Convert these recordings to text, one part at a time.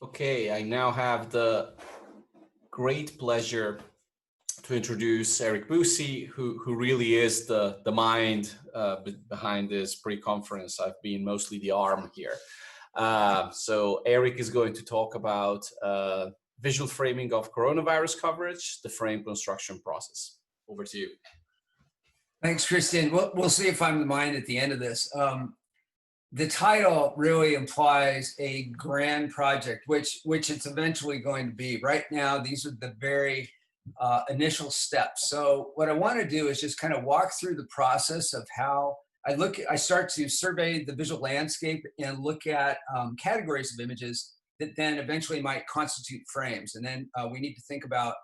Okay, I now have the great pleasure to introduce Erik Bucy, who really is the mind behind this pre-conference. I've been mostly the arm here. So Erik is going to talk about visual framing of coronavirus coverage, the frame construction process. Over to you. Thanks, Cristian. We'll see if I'm the mind at the end of this. The title really implies a grand project, which it's eventually going to be. Right now, these are the very initial steps. So what I want to do is just kind of walk through the process of how I start to survey the visual landscape and look at categories of images that then eventually might constitute frames. And then we need to think about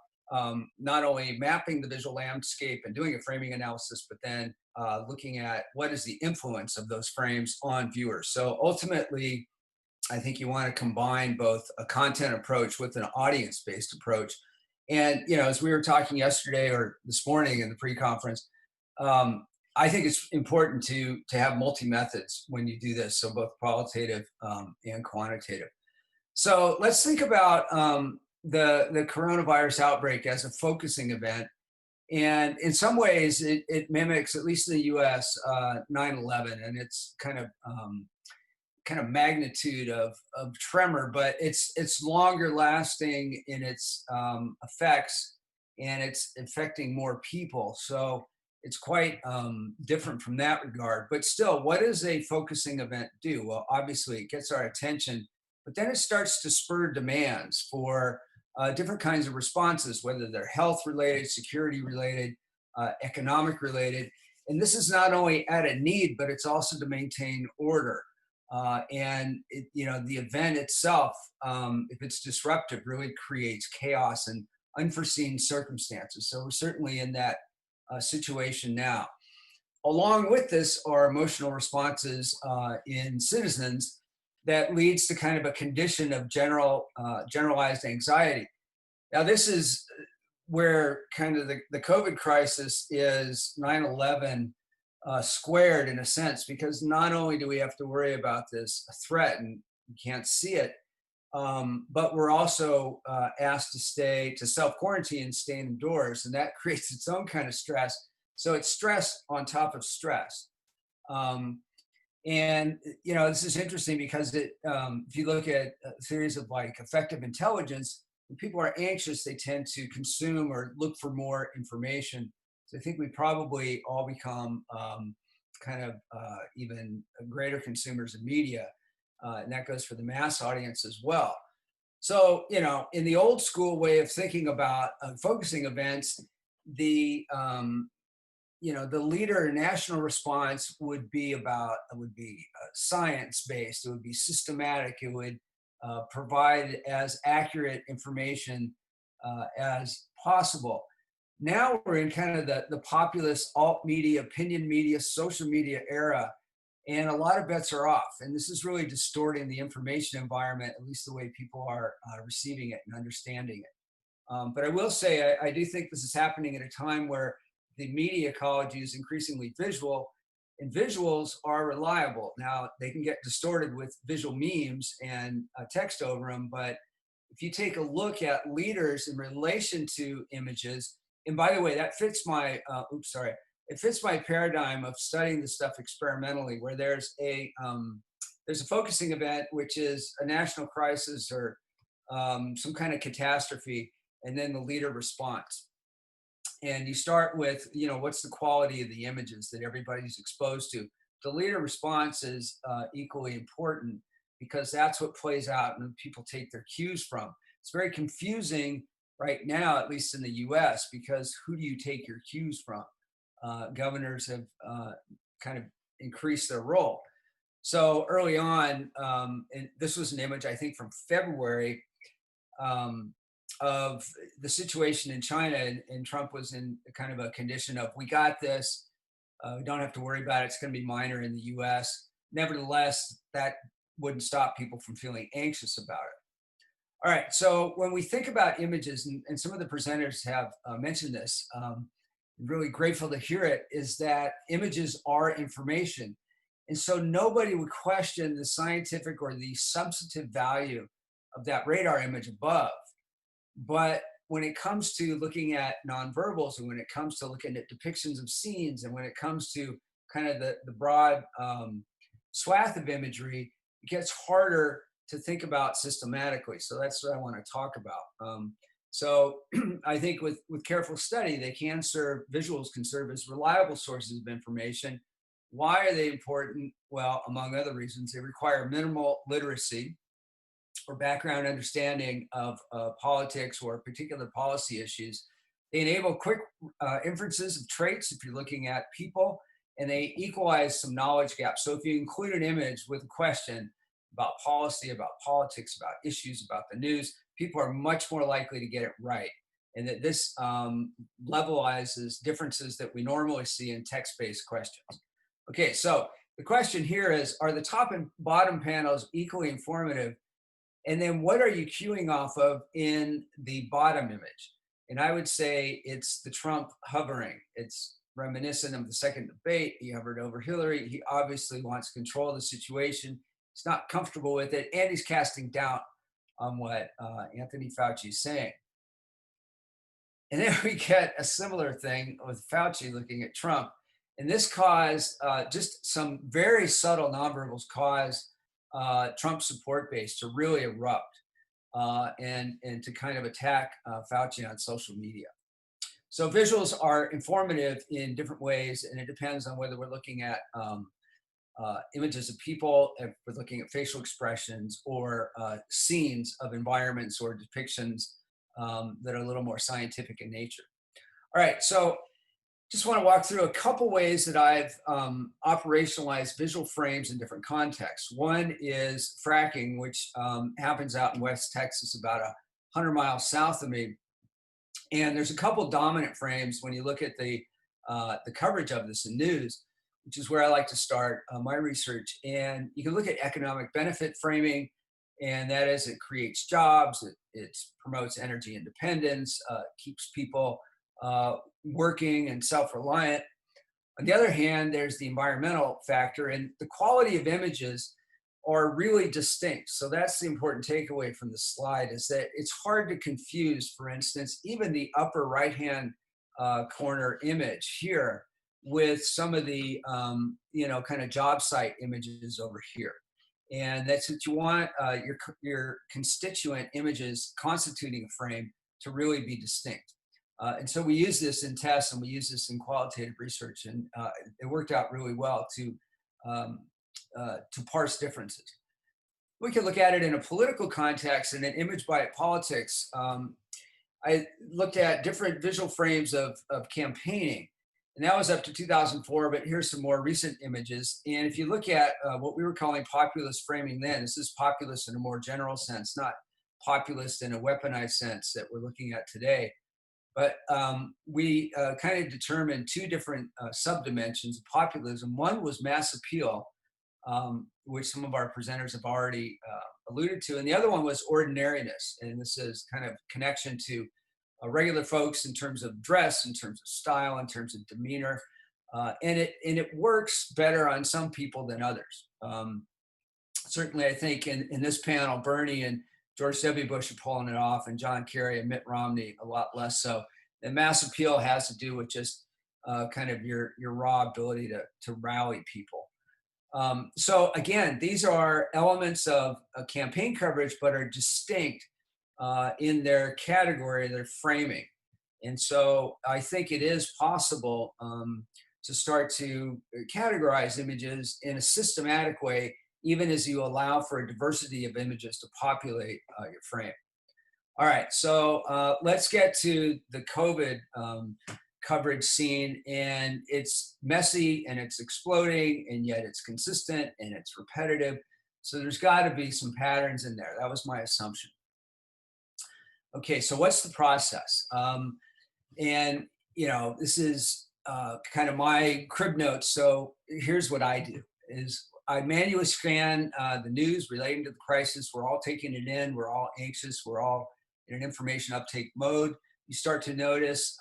not only mapping the visual landscape and doing a framing analysis, but then looking at what is the influence of those frames on viewers. So ultimately, I think you want to combine both a content approach with an audience-based approach. And, as we were talking yesterday or this morning in the pre-conference, I think it's important to have multi-methods when you do this, so both qualitative and quantitative. So let's think about the coronavirus outbreak as a focusing event. And in some ways, it mimics, at least in the U.S., 9/11, and it's kind of magnitude of tremor, but it's longer lasting in its effects, and it's affecting more people. So it's quite different from that regard. But still, what does a focusing event do? Well, obviously, it gets our attention, but then it starts to spur demands for different kinds of responses, whether they're health related, security related, economic related. And this is not only at a need, but it's also to maintain order. And the event itself, if it's disruptive, really creates chaos and unforeseen circumstances. So we're certainly in that situation now. Along with this are emotional responses in citizens that leads to kind of a condition of generalized anxiety. Now, this is where kind of the COVID crisis is 9/11 squared in a sense, because not only do we have to worry about this threat and you can't see it, but we're also asked to self-quarantine and stay indoors, and that creates its own kind of stress. So it's stress on top of stress. And this is interesting because if you look at theories of like affective intelligence, when people are anxious, they tend to consume or look for more information. So I think we probably all become even greater consumers of media, and that goes for the mass audience as well. So in the old school way of thinking about focusing events, the leader national response would be science-based. It would be systematic. It would provide as accurate information as possible. Now we're in kind of the populist alt media, opinion media, social media era, and a lot of bets are off. And this is really distorting the information environment, at least the way people are receiving it and understanding it. But I will say, I do think this is happening at a time where the media ecology is increasingly visual, and visuals are reliable. Now, they can get distorted with visual memes and text over them, but if you take a look at leaders in relation to images, and by the way, that fits my, it fits my paradigm of studying this stuff experimentally, where there's a focusing event, which is a national crisis or some kind of catastrophe, and then the leader response. And you start with, what's the quality of the images that everybody's exposed to. The leader response is equally important because that's what plays out and people take their cues from. It's very confusing right now, at least in the US, because who do you take your cues from? Governors have kind of increased their role. So early on, and this was an image, I think, from February, of the situation in China, and Trump was in kind of a condition of, we got this, we don't have to worry about it, it's going to be minor in the US. Nevertheless, that wouldn't stop people from feeling anxious about it. All right, so when we think about images, and some of the presenters have mentioned this, I'm really grateful to hear it, is that images are information. And so nobody would question the scientific or the substantive value of that radar image above. But when it comes to looking at nonverbals, and when it comes to looking at depictions of scenes, and when it comes to kind of the broad swath of imagery, it gets harder to think about systematically. So that's what I want to talk about. So I think with careful study, visuals can serve as reliable sources of information. Why are they important? Well, among other reasons, they require minimal literacy or background understanding of politics or particular policy issues. They enable quick inferences of traits if you're looking at people, and they equalize some knowledge gaps. So if you include an image with a question about policy, about politics, about issues, about the news, people are much more likely to get it right. And that this levelizes differences that we normally see in text-based questions. Okay, so the question here is, are the top and bottom panels equally informative? And then what are you queuing off of in the bottom image? And I would say it's the Trump hovering. It's reminiscent of the second debate. He hovered over Hillary. He obviously wants to control the situation. He's not comfortable with it, and he's casting doubt on what Anthony Fauci is saying. And then we get a similar thing with Fauci looking at Trump. And this caused just some very subtle nonverbals caused Trump's support base to really erupt and to kind of attack Fauci on social media. So visuals are informative in different ways, and it depends on whether we're looking at images of people, if we're looking at facial expressions, or scenes of environments or depictions that are a little more scientific in nature. All right, so just want to walk through a couple ways that I've operationalized visual frames in different contexts. One is fracking, which happens out in West Texas, about 100 miles south of me. And there's a couple dominant frames when you look at the coverage of this in news, which is where I like to start my research. And you can look at economic benefit framing, and that is, it creates jobs, it promotes energy independence, keeps people working and self-reliant. On the other hand, there's the environmental factor, and the quality of images are really distinct. So that's the important takeaway from the slide, is that it's hard to confuse, for instance, even the upper right-hand corner image here with some of the, kind of job site images over here. And that's what you want your constituent images constituting a frame to really be distinct. And so we use this in tests, and we use this in qualitative research, and it worked out really well to parse differences. We can look at it in a political context and an image by politics. I looked at different visual frames of campaigning, and that was up to 2004, but here's some more recent images. And if you look at what we were calling populist framing then, this is populist in a more general sense, not populist in a weaponized sense that we're looking at today. But we kind of determined two different subdimensions of populism. One was mass appeal, which some of our presenters have already alluded to. And the other one was ordinariness. And this is kind of connection to regular folks in terms of dress, in terms of style, in terms of demeanor. And it works better on some people than others. Certainly, I think in this panel, Bernie and George W. Bush are pulling it off, and John Kerry and Mitt Romney a lot less so. And mass appeal has to do with just kind of your raw ability to rally people. So again, these are elements of campaign coverage, but are distinct in their category, their framing. And so I think it is possible to start to categorize images in a systematic way, even as you allow for a diversity of images to populate your frame. All right, so let's get to the COVID coverage scene, and it's messy and it's exploding, and yet it's consistent and it's repetitive. So there's got to be some patterns in there. That was my assumption. Okay, so what's the process? And this is kind of my crib notes. So here's what I do: is I manually scan the news relating to the crisis. We're all taking it in. We're all anxious. We're all in an information uptake mode. You start to notice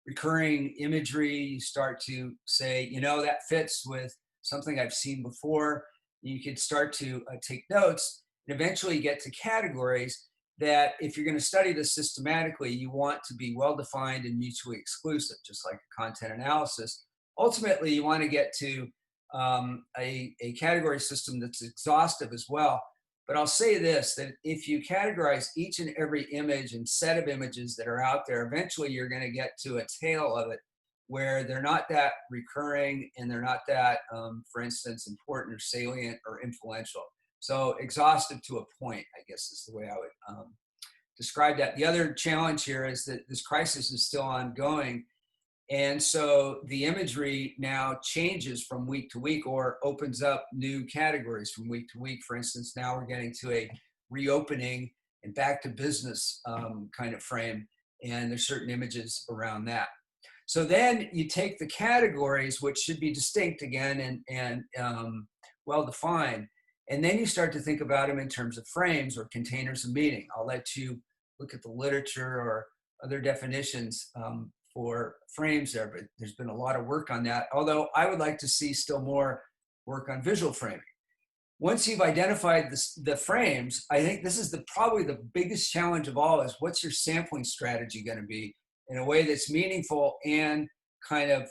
recurring imagery. You start to say, that fits with something I've seen before. You could start to take notes. and eventually get to categories that, if you're going to study this systematically, you want to be well-defined and mutually exclusive, just like a content analysis. Ultimately, you want to get to a category system that's exhaustive as well. But I'll say this, that if you categorize each and every image and set of images that are out there, eventually you're going to get to a tail of it where they're not that recurring and they're not that, for instance, important or salient or influential. So exhaustive to a point, I guess, is the way I would describe that. The other challenge here is that this crisis is still ongoing. And so the imagery now changes from week to week or opens up new categories from week to week. For instance, now we're getting to a reopening and back to business kind of frame. And there's certain images around that. So then you take the categories, which should be distinct again and well-defined, and then you start to think about them in terms of frames or containers of meaning. I'll let you look at the literature or other definitions for frames there, but there's been a lot of work on that, although I would like to see still more work on visual framing. Once you've identified the frames, I think this is probably the biggest challenge of all, is what's your sampling strategy going to be in a way that's meaningful and kind of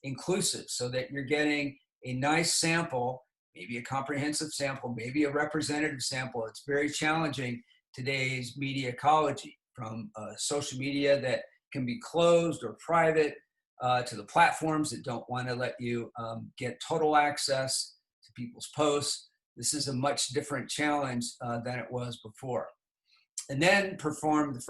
inclusive, so that you're getting a nice sample, maybe a comprehensive sample, maybe a representative sample. It's very challenging today's media ecology, from social media that can be closed or private to the platforms that don't want to let you get total access to people's posts. This is a much different challenge than it was before. And then perform the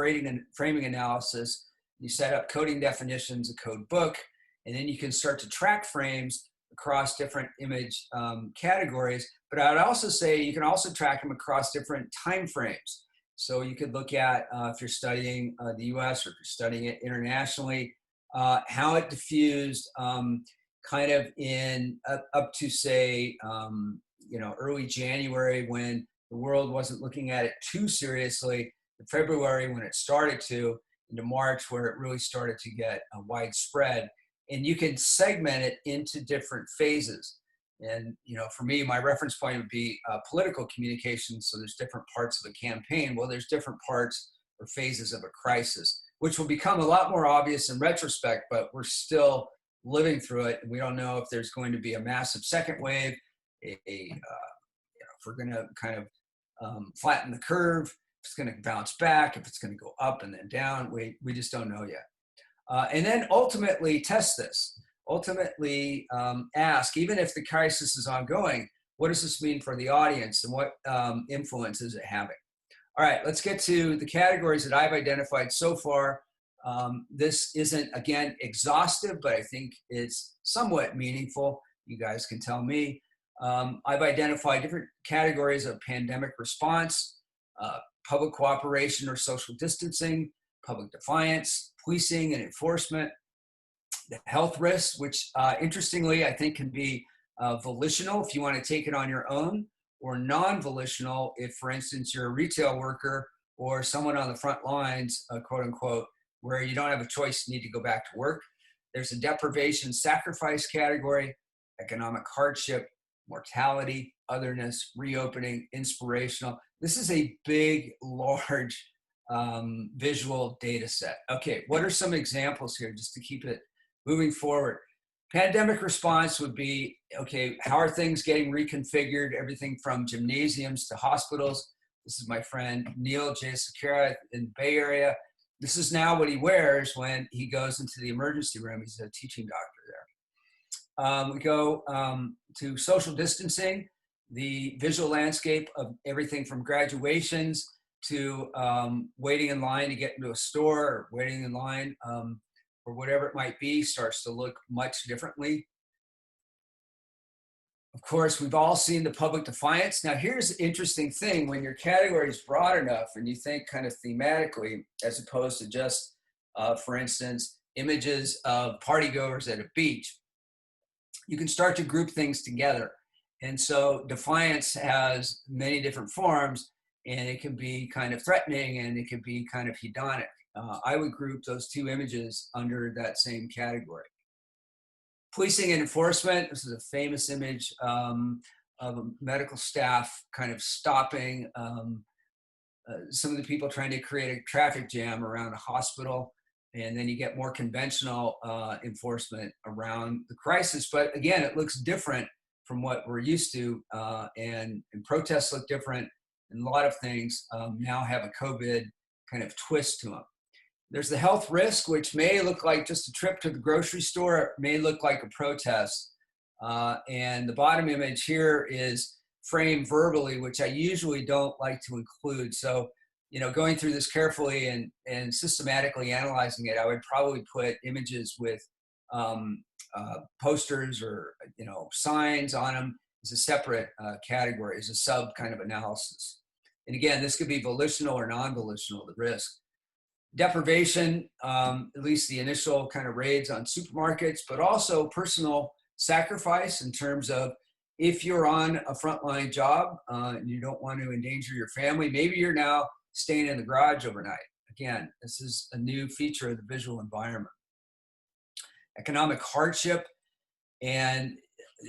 framing analysis. You set up coding definitions, a code book, and then you can start to track frames across different image categories. But I would also say you can also track them across different time frames. So you could look at, if you're studying the US or if you're studying it internationally, how it diffused kind of in up to say, early January, when the world wasn't looking at it too seriously, to February when it started to, into March where it really started to get widespread. And you can segment it into different phases. And, for me, my reference point would be political communication. So there's different parts of a campaign. Well, there's different parts or phases of a crisis, which will become a lot more obvious in retrospect, but we're still living through it. And we don't know if there's going to be a massive second wave, if we're going to kind of flatten the curve, if it's going to bounce back, if it's going to go up and then down. We just don't know yet. And then ultimately test this. Ultimately ask, even if the crisis is ongoing, what does this mean for the audience and what influence is it having? All right, let's get to the categories that I've identified so far. This isn't, again, exhaustive, but I think it's somewhat meaningful. You guys can tell me. I've identified different categories of pandemic response, public cooperation or social distancing, public defiance, policing and enforcement, the health risks, which interestingly, I think can be volitional if you want to take it on your own, or non-volitional if, for instance, you're a retail worker or someone on the front lines, quote unquote, where you don't have a choice, you need to go back to work. There's a deprivation sacrifice category, economic hardship, mortality, otherness, reopening, inspirational. This is a big, large visual data set. Okay, what are some examples here just to keep it moving forward? Pandemic response would be, okay, how are things getting reconfigured? Everything from gymnasiums to hospitals. This is my friend Neil J. Sakara in the Bay Area. This is now what he wears when he goes into the emergency room. He's a teaching doctor there. We go to social distancing, the visual landscape of everything from graduations to waiting in line to get into a store, or waiting in line or whatever it might be, starts to look much differently. Of course, we've all seen the public defiance. Now, here's the interesting thing. When your category is broad enough and you think kind of thematically, as opposed to just, for instance, images of partygoers at a beach, you can start to group things together. And so defiance has many different forms, and it can be kind of threatening and it can be kind of hedonic. I would group those two images under that same category. Policing and enforcement, this is a famous image of medical staff kind of stopping some of the people trying to create a traffic jam around a hospital. And then you get more conventional enforcement around the crisis. But again, it looks different from what we're used to, and protests look different. And a lot of things now have a COVID kind of twist to them. There's the health risk, which may look like just a trip to the grocery store. It may look like a protest. And the bottom image here is framed verbally, which I usually don't like to include. So, you know, going through this carefully and systematically analyzing it, I would probably put images with posters or, you know, signs on them as a separate category, as a sub kind of analysis. And again, this could be volitional or non-volitional, the risk. Deprivation, at least the initial kind of raids on supermarkets, but also personal sacrifice in terms of if you're on a frontline job and you don't want to endanger your family, maybe you're now staying in the garage overnight. Again, this is a new feature of the visual environment. Economic hardship. And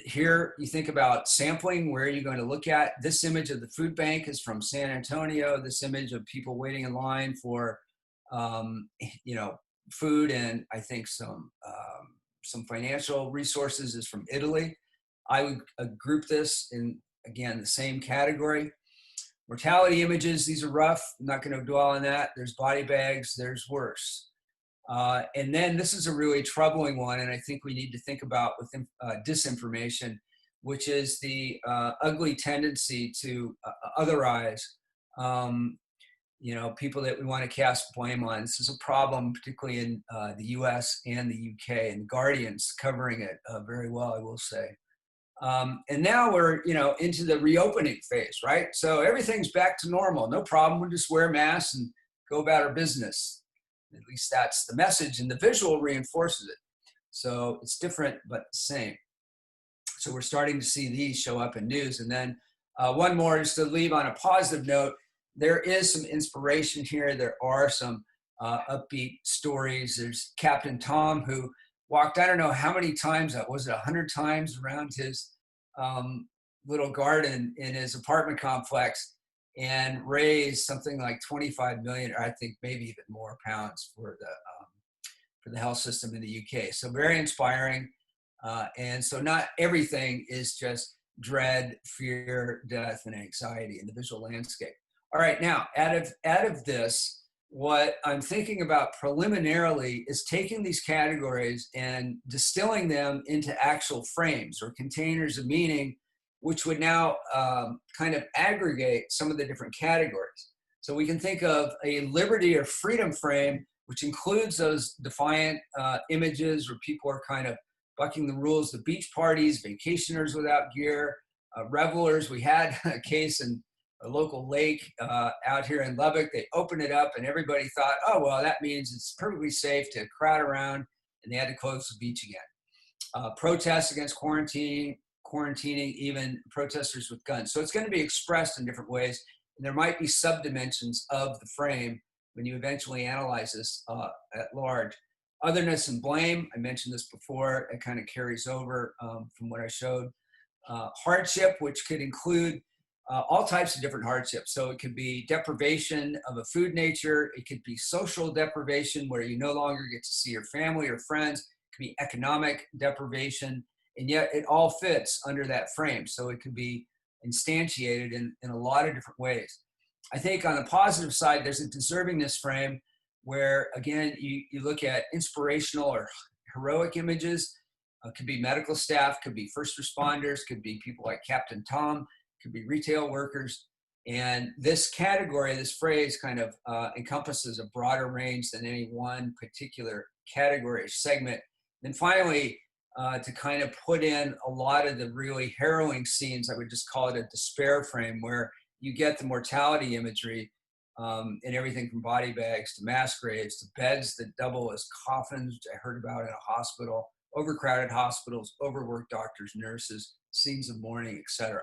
here you think about sampling. Where are you going to look at? This image of the food bank is from San Antonio. This image of people waiting in line for, you know, food and I think some financial resources is from Italy. I would group this in, again, the same category. Mortality images, these are rough. I'm not going to dwell on that. There's body bags, there's worse. And then this is a really troubling one, and I think we need to think about with disinformation, which is the ugly tendency to otherize, you know, people that we want to cast blame on. This is a problem, particularly in the US and the UK, and Guardian's covering it very well, I will say. And now we're, you know, into the reopening phase, right? So everything's back to normal. No problem. We'll just wear masks and go about our business. At least that's the message, and the visual reinforces it. So it's different, but the same. So we're starting to see these show up in news. And then one more, just to leave on a positive note, there is some inspiration here. There are some upbeat stories. There's Captain Tom, who walked, I don't know how many times, was it 100 times around his little garden in his apartment complex, and raised something like 25 million, or I think maybe even more, pounds for the health system in the UK. So very inspiring. And so not everything is just dread, fear, death, and anxiety in the visual landscape. All right, now out of this, what I'm thinking about preliminarily is taking these categories and distilling them into actual frames or containers of meaning, which would now kind of aggregate some of the different categories. So we can think of a liberty or freedom frame, which includes those defiant images where people are kind of bucking the rules, the beach parties, vacationers without gear, revelers. We had a case in a local lake out here in Lubbock. They opened it up and everybody thought, oh, well, that means it's perfectly safe to crowd around, and they had to close the beach again. Protests against quarantining, even protesters with guns. So it's going to be expressed in different ways. And there might be subdimensions of the frame when you eventually analyze this at large. Otherness and blame, I mentioned this before, it kind of carries over from what I showed. Hardship, which could include all types of different hardships. So it could be deprivation of a food nature. It could be social deprivation, where you no longer get to see your family or friends. It could be economic deprivation. And yet it all fits under that frame. So it can be instantiated in a lot of different ways. I think on the positive side, there's a deservingness frame where, again, you look at inspirational or heroic images. Could be medical staff, could be first responders, could be people like Captain Tom, could be retail workers. And this category, this phrase kind of encompasses a broader range than any one particular category or segment. Then finally, to kind of put in a lot of the really harrowing scenes, I would just call it a despair frame, where you get the mortality imagery and everything from body bags to mass graves to beds that double as coffins, which I heard about in a hospital, overcrowded hospitals, overworked doctors, nurses, scenes of mourning, etc.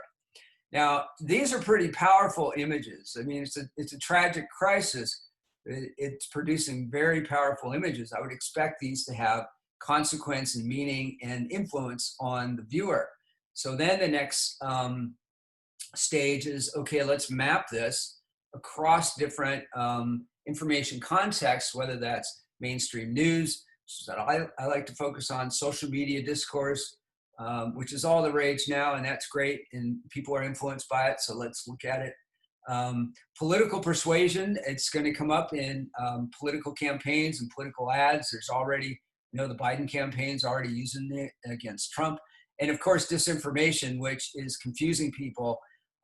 Now, these are pretty powerful images. I mean, it's a tragic crisis. It's producing very powerful images. I would expect these to have consequence and meaning and influence on the viewer. So then the next stage is, okay, let's map this across different information contexts, whether that's mainstream news, that I like to focus on, social media discourse, which is all the rage now, and that's great, and people are influenced by it, so let's look at it. Political persuasion, it's going to come up in political campaigns and political ads. There's already, the Biden campaign's already using it against Trump. And of course, disinformation, which is confusing people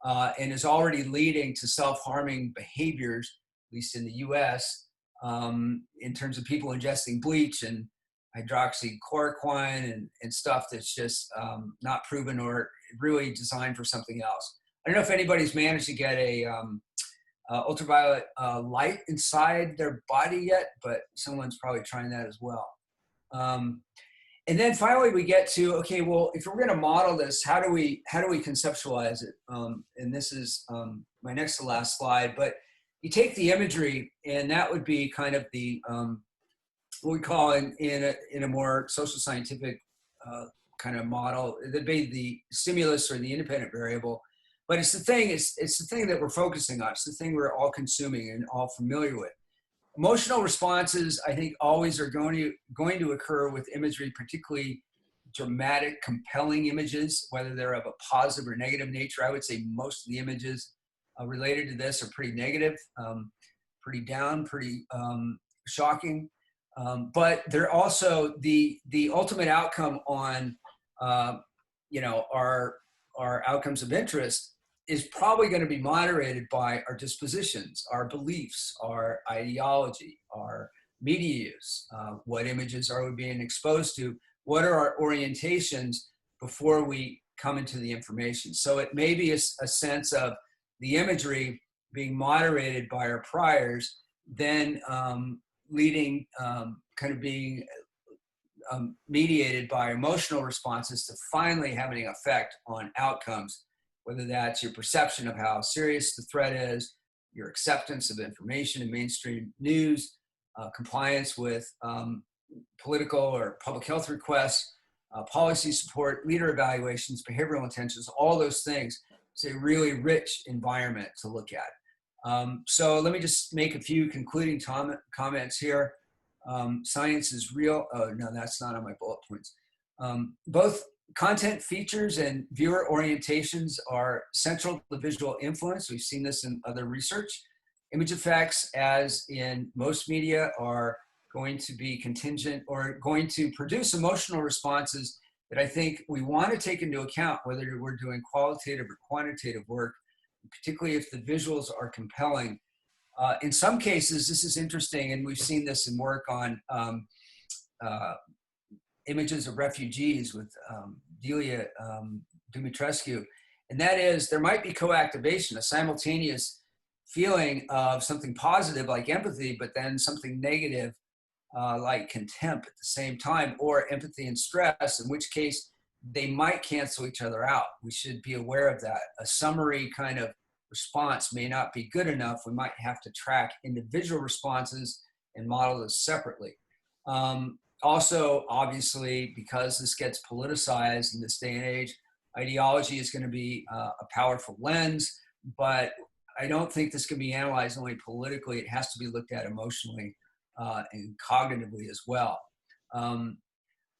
and is already leading to self-harming behaviors, at least in the US, in terms of people ingesting bleach and hydroxychloroquine and stuff that's just not proven or really designed for something else. I don't know if anybody's managed to get a ultraviolet light inside their body yet, but someone's probably trying that as well. And then finally we get to, okay, well, if we're going to model this, how do we conceptualize it? And this is my next to last slide, but you take the imagery, and that would be kind of the, what we call in a more social scientific kind of model, that'd be the stimulus or the independent variable. But it's the thing that we're focusing on. It's the thing we're all consuming and all familiar with. Emotional responses, I think, always are going to occur with imagery, particularly dramatic, compelling images, whether they're of a positive or negative nature. I would say most of the images related to this are pretty negative, pretty down, pretty shocking. But they're also the ultimate outcome on, our outcomes of interest is probably going to be moderated by our dispositions, our beliefs, our ideology, our media use, what images are we being exposed to, what are our orientations before we come into the information. So it may be a sense of the imagery being moderated by our priors, then leading, kind of being mediated by emotional responses to finally having an effect on outcomes, whether that's your perception of how serious the threat is, your acceptance of information in mainstream news, compliance with political or public health requests, policy support, leader evaluations, behavioral intentions, all those things. It's a really rich environment to look at. So let me just make a few concluding comments here. Science is real. Oh, no, that's not on my bullet points. Both content features and viewer orientations are central to visual influence. We've seen this in other research. Image effects, as in most media, are going to be contingent or going to produce emotional responses that I think we want to take into account, whether we're doing qualitative or quantitative work, particularly if the visuals are compelling. In some cases, this is interesting, and we've seen this in work on images of refugees with Delia Dumitrescu, and that is there might be co-activation, a simultaneous feeling of something positive like empathy, but then something negative like contempt at the same time, or empathy and stress, in which case they might cancel each other out. We should be aware of that. A summary kind of response may not be good enough. We might have to track individual responses and model those separately. Also, obviously, because this gets politicized in this day and age, ideology is going to be a powerful lens, but I don't think this can be analyzed only politically. It has to be looked at emotionally and cognitively as well.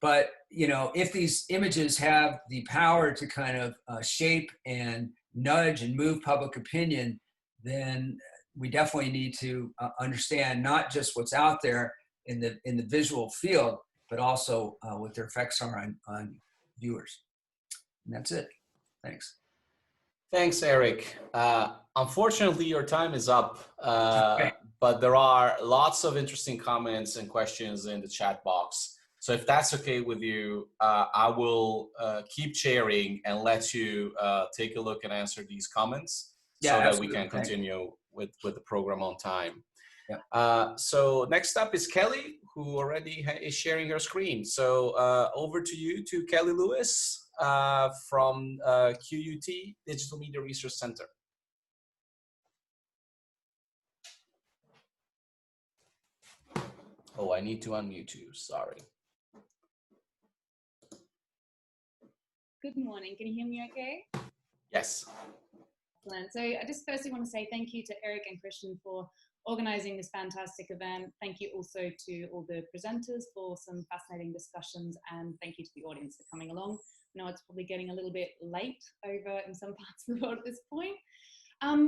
But, if these images have the power to kind of shape and nudge and move public opinion, then we definitely need to understand not just what's out there in the visual field, but also what their effects are on viewers. And that's it. Thanks. Thanks, Erik. Unfortunately, your time is up, but there are lots of interesting comments and questions in the chat box. So if that's okay with you, I will keep sharing and let you take a look and answer these comments so that we can continue with the program on time. Yeah. So next up is Kelly, who already is sharing her screen. So over to you, to Kelly Lewis from QUT Digital Media Research Center. Oh, I need to unmute you, sorry. Good morning, can you hear me okay? Yes. Excellent. So I just firstly want to say thank you to Erik and Cristian for organizing this fantastic event. Thank you also to all the presenters for some fascinating discussions, and thank you to the audience for coming along. I know it's probably getting a little bit late over in some parts of the world at this point.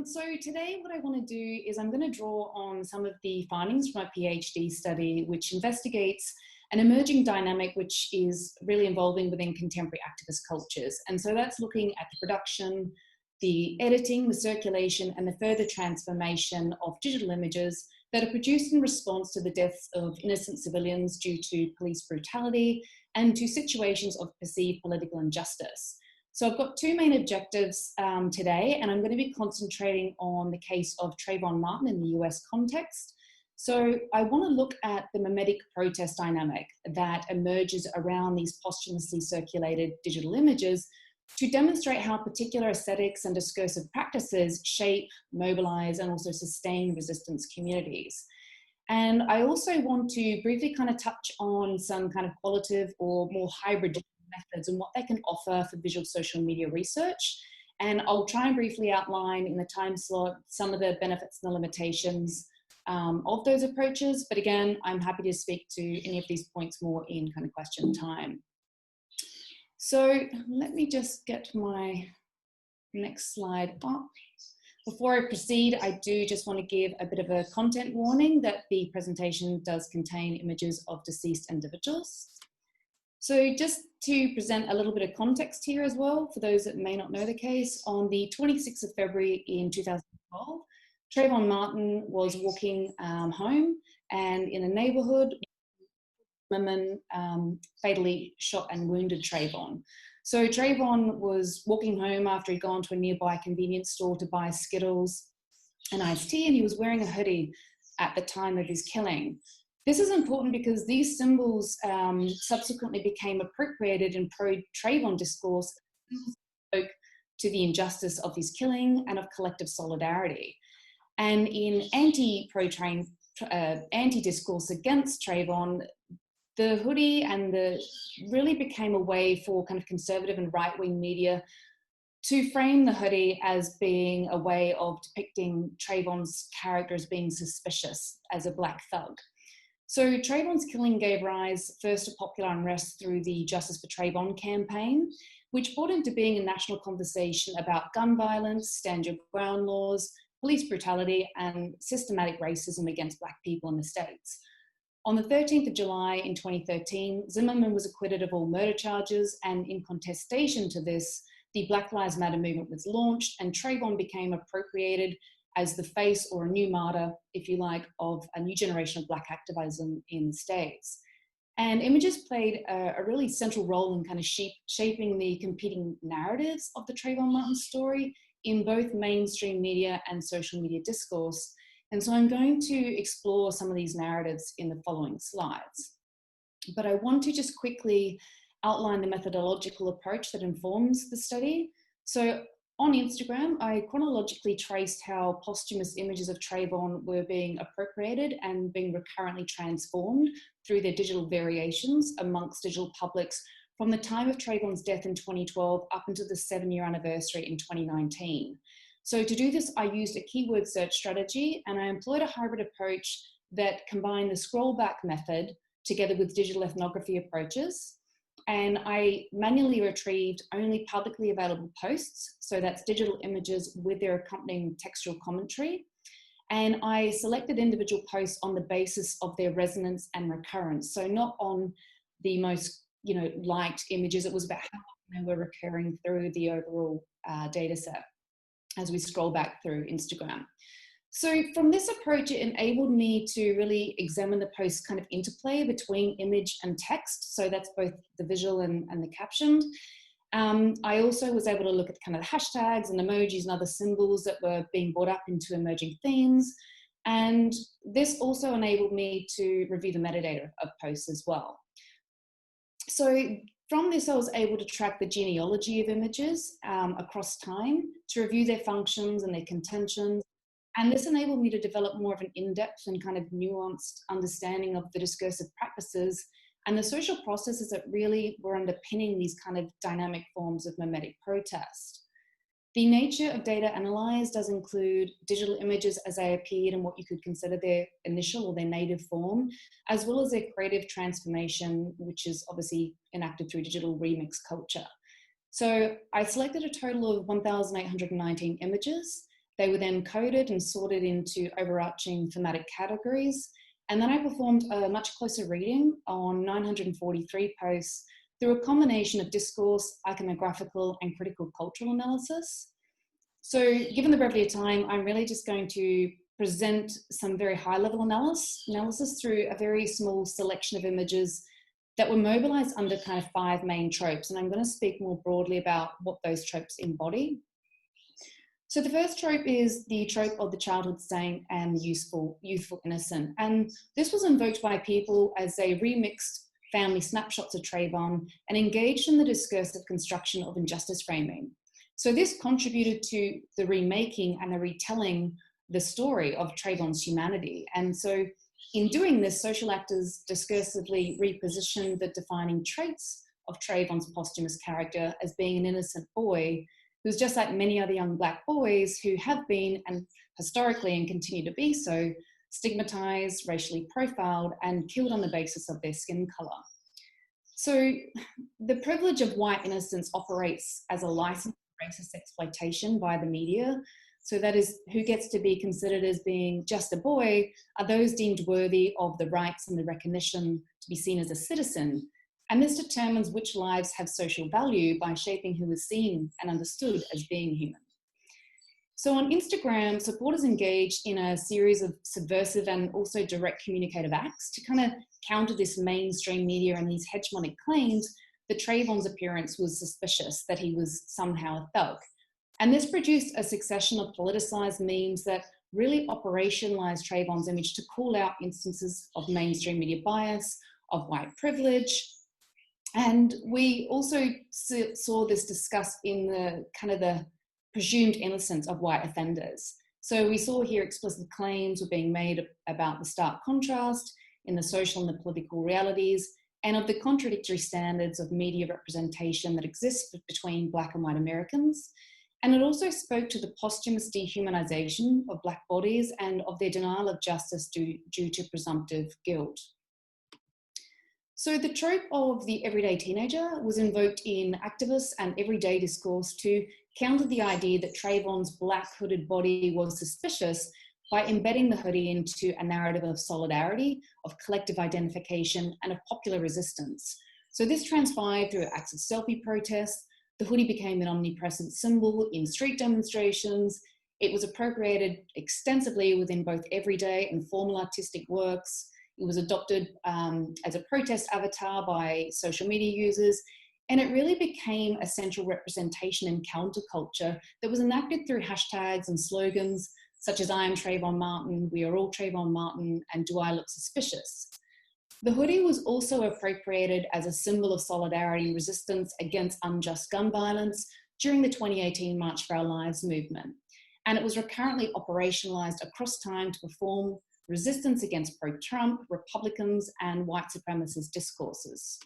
So today what I want to do is I'm going to draw on some of the findings from my PhD study, which investigates an emerging dynamic which is really evolving within contemporary activist cultures. And so that's looking at the production, the editing, the circulation, and the further transformation of digital images that are produced in response to the deaths of innocent civilians due to police brutality and to situations of perceived political injustice. So I've got two main objectives today, and I'm going to be concentrating on the case of Trayvon Martin in the US context. So I want to look at the memetic protest dynamic that emerges around these posthumously circulated digital images to demonstrate how particular aesthetics and discursive practices shape, mobilize, and also sustain resistance communities. And I also want to briefly kind of touch on some kind of qualitative or more hybrid methods and what they can offer for visual social media research. And I'll try and briefly outline in the time slot some of the benefits and the limitations of those approaches. But again, I'm happy to speak to any of these points more in kind of question time. So let me just get my next slide up. Before I proceed, I do just want to give a bit of a content warning that the presentation does contain images of deceased individuals. So just to present a little bit of context here as well, for those that may not know the case, on the 26th of February in 2012, Trayvon Martin was walking home, and in a neighborhood, women fatally shot and wounded Trayvon. So Trayvon was walking home after he'd gone to a nearby convenience store to buy Skittles and iced tea, and he was wearing a hoodie at the time of his killing. This is important because these symbols subsequently became appropriated in pro-Trayvon discourse, spoke to the injustice of his killing and of collective solidarity. And in anti-discourse against Trayvon, the hoodie and really became a way for kind of conservative and right-wing media to frame the hoodie as being a way of depicting Trayvon's character as being suspicious as a black thug. So Trayvon's killing gave rise first to popular unrest through the Justice for Trayvon campaign, which brought into being a national conversation about gun violence, stand your ground laws, police brutality, and systematic racism against black people in the States. On the 13th of July in 2013, Zimmerman was acquitted of all murder charges, and in contestation to this, the Black Lives Matter movement was launched, and Trayvon became appropriated as the face or a new martyr, if you like, of a new generation of black activism in the States. And images played a really central role in kind of shaping the competing narratives of the Trayvon Martin story in both mainstream media and social media discourse. And so I'm going to explore some of these narratives in the following slides. But I want to just quickly outline the methodological approach that informs the study. So on Instagram, I chronologically traced how posthumous images of Trayvon were being appropriated and being recurrently transformed through their digital variations amongst digital publics from the time of Trayvon's death in 2012 up until the 7-year anniversary in 2019. So to do this, I used a keyword search strategy, and I employed a hybrid approach that combined the scroll back method together with digital ethnography approaches. And I manually retrieved only publicly available posts. So that's digital images with their accompanying textual commentary. And I selected individual posts on the basis of their resonance and recurrence. So not on the most, liked images. It was about how they were recurring through the overall data set as we scroll back through Instagram. So from this approach, it enabled me to really examine the post's kind of interplay between image and text. So that's both the visual and the captioned. I also was able to look at kind of the hashtags and emojis and other symbols that were being brought up into emerging themes. And this also enabled me to review the metadata of posts as well. So from this, I was able to track the genealogy of images across time to review their functions and their contentions. And this enabled me to develop more of an in-depth and kind of nuanced understanding of the discursive practices and the social processes that really were underpinning these kind of dynamic forms of memetic protest. The nature of data analyzed does include digital images as they appeared in what you could consider their initial or their native form, as well as their creative transformation, which is obviously enacted through digital remix culture. So I selected a total of 1,819 images. They were then coded and sorted into overarching thematic categories. And then I performed a much closer reading on 943 posts through a combination of discourse, iconographical, and critical cultural analysis. So given the brevity of time, I'm really just going to present some very high-level analysis through a very small selection of images that were mobilized under kind of 5 main tropes. And I'm going to speak more broadly about what those tropes embody. So the first trope is the trope of the childhood saint and the youthful innocent. And this was invoked by people as they remixed family snapshots of Trayvon and engaged in the discursive construction of injustice framing. So this contributed to the remaking and the retelling the story of Trayvon's humanity. And so in doing this, social actors discursively repositioned the defining traits of Trayvon's posthumous character as being an innocent boy who's just like many other young Black boys who have been, and historically and continue to be so, stigmatized, racially profiled, and killed on the basis of their skin color. So the privilege of white innocence operates as a license for racist exploitation by the media. So that is, who gets to be considered as being just a boy are those deemed worthy of the rights and the recognition to be seen as a citizen. And this determines which lives have social value by shaping who is seen and understood as being human. So on Instagram, supporters engaged in a series of subversive and also direct communicative acts to kind of counter this mainstream media and these hegemonic claims that Trayvon's appearance was suspicious, that he was somehow a thug. And this produced a succession of politicized memes that really operationalized Trayvon's image to call out instances of mainstream media bias, of white privilege. And we also saw this discussed in the kind of the presumed innocence of white offenders. So we saw here explicit claims were being made about the stark contrast in the social and the political realities and of the contradictory standards of media representation that exists between Black and white Americans. And it also spoke to the posthumous dehumanization of Black bodies and of their denial of justice due to presumptive guilt. So the trope of the everyday teenager was invoked in activist and everyday discourse to counter the idea that Trayvon's Black hooded body was suspicious by embedding the hoodie into a narrative of solidarity, of collective identification, and of popular resistance. So this transpired through acts of selfie protests. The hoodie became an omnipresent symbol in street demonstrations. It was appropriated extensively within both everyday and formal artistic works. It was adopted as a protest avatar by social media users, and it really became a central representation in counterculture that was enacted through hashtags and slogans such as "I am Trayvon Martin," "We are all Trayvon Martin," and "Do I look suspicious?" The hoodie was also appropriated as a symbol of solidarity and resistance against unjust gun violence during the 2018 March for Our Lives movement. And it was recurrently operationalized across time to perform resistance against pro-Trump, Republicans, and white supremacist discourses.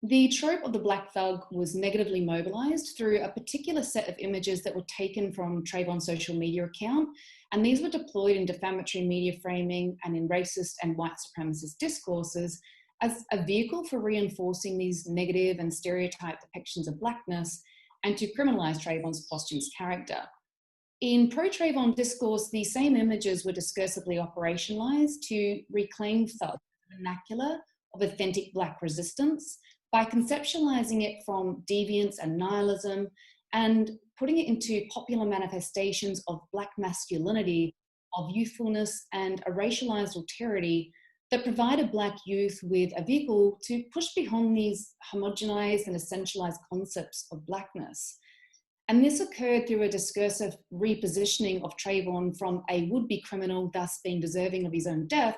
The trope of the Black thug was negatively mobilized through a particular set of images that were taken from Trayvon's social media account, and these were deployed in defamatory media framing and in racist and white supremacist discourses as a vehicle for reinforcing these negative and stereotyped depictions of Blackness and to criminalize Trayvon's posthumous character. In pro-Trayvon discourse, these same images were discursively operationalized to reclaim thug, the vernacular of authentic Black resistance, by conceptualizing it from deviance and nihilism and putting it into popular manifestations of Black masculinity, of youthfulness, and a racialized alterity that provided Black youth with a vehicle to push beyond these homogenized and essentialized concepts of Blackness. And this occurred through a discursive repositioning of Trayvon from a would-be criminal, thus being deserving of his own death,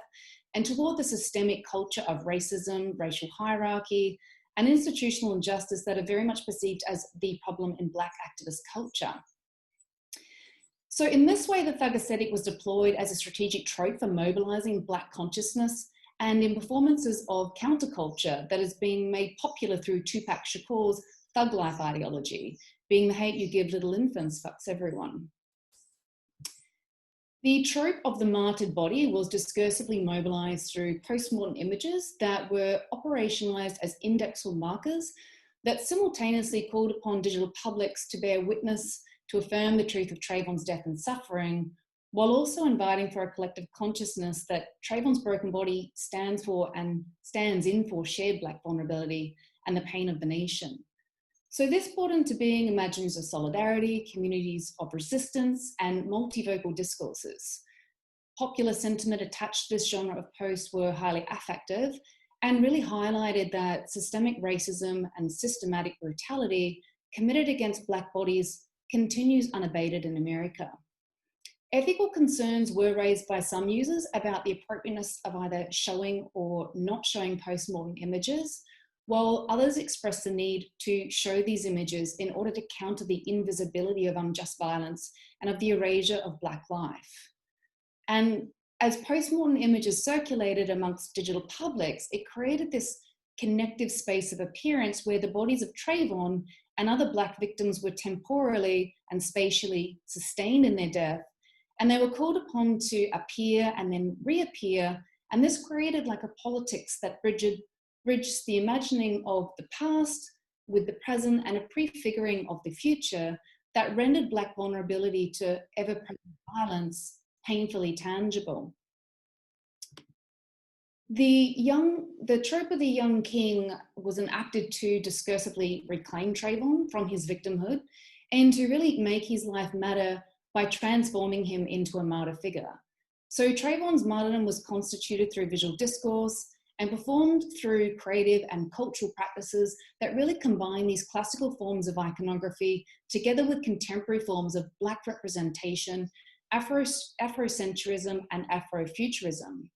and toward the systemic culture of racism, racial hierarchy, and institutional injustice that are very much perceived as the problem in Black activist culture. So in this way, the thug aesthetic was deployed as a strategic trope for mobilizing Black consciousness and in performances of counterculture that is being made popular through Tupac Shakur's thug life ideology, being the hate you give little infants fucks everyone. The trope of the martyred body was discursively mobilized through postmodern images that were operationalized as indexal markers that simultaneously called upon digital publics to bear witness to affirm the truth of Trayvon's death and suffering, while also inviting for a collective consciousness that Trayvon's broken body stands in for shared Black vulnerability and the pain of the nation. So this brought into being imaginings of solidarity, communities of resistance, and multivocal discourses. Popular sentiment attached to this genre of post were highly affective and really highlighted that systemic racism and systematic brutality committed against Black bodies continues unabated in America. Ethical concerns were raised by some users about the appropriateness of either showing or not showing postmodern images, while others expressed the need to show these images in order to counter the invisibility of unjust violence and of the erasure of Black life. And as postmodern images circulated amongst digital publics, it created this connective space of appearance where the bodies of Trayvon and other Black victims were temporally and spatially sustained in their death, and they were called upon to appear and then reappear, and this created like a politics that bridged the imagining of the past with the present and a prefiguring of the future that rendered Black vulnerability to ever-present violence painfully tangible. The trope of the young king was enacted to discursively reclaim Trayvon from his victimhood and to really make his life matter by transforming him into a martyr figure. So Trayvon's martyrdom was constituted through visual discourse and performed through creative and cultural practices that really combine these classical forms of iconography together with contemporary forms of Black representation, Afrocentrism, and Afrofuturism.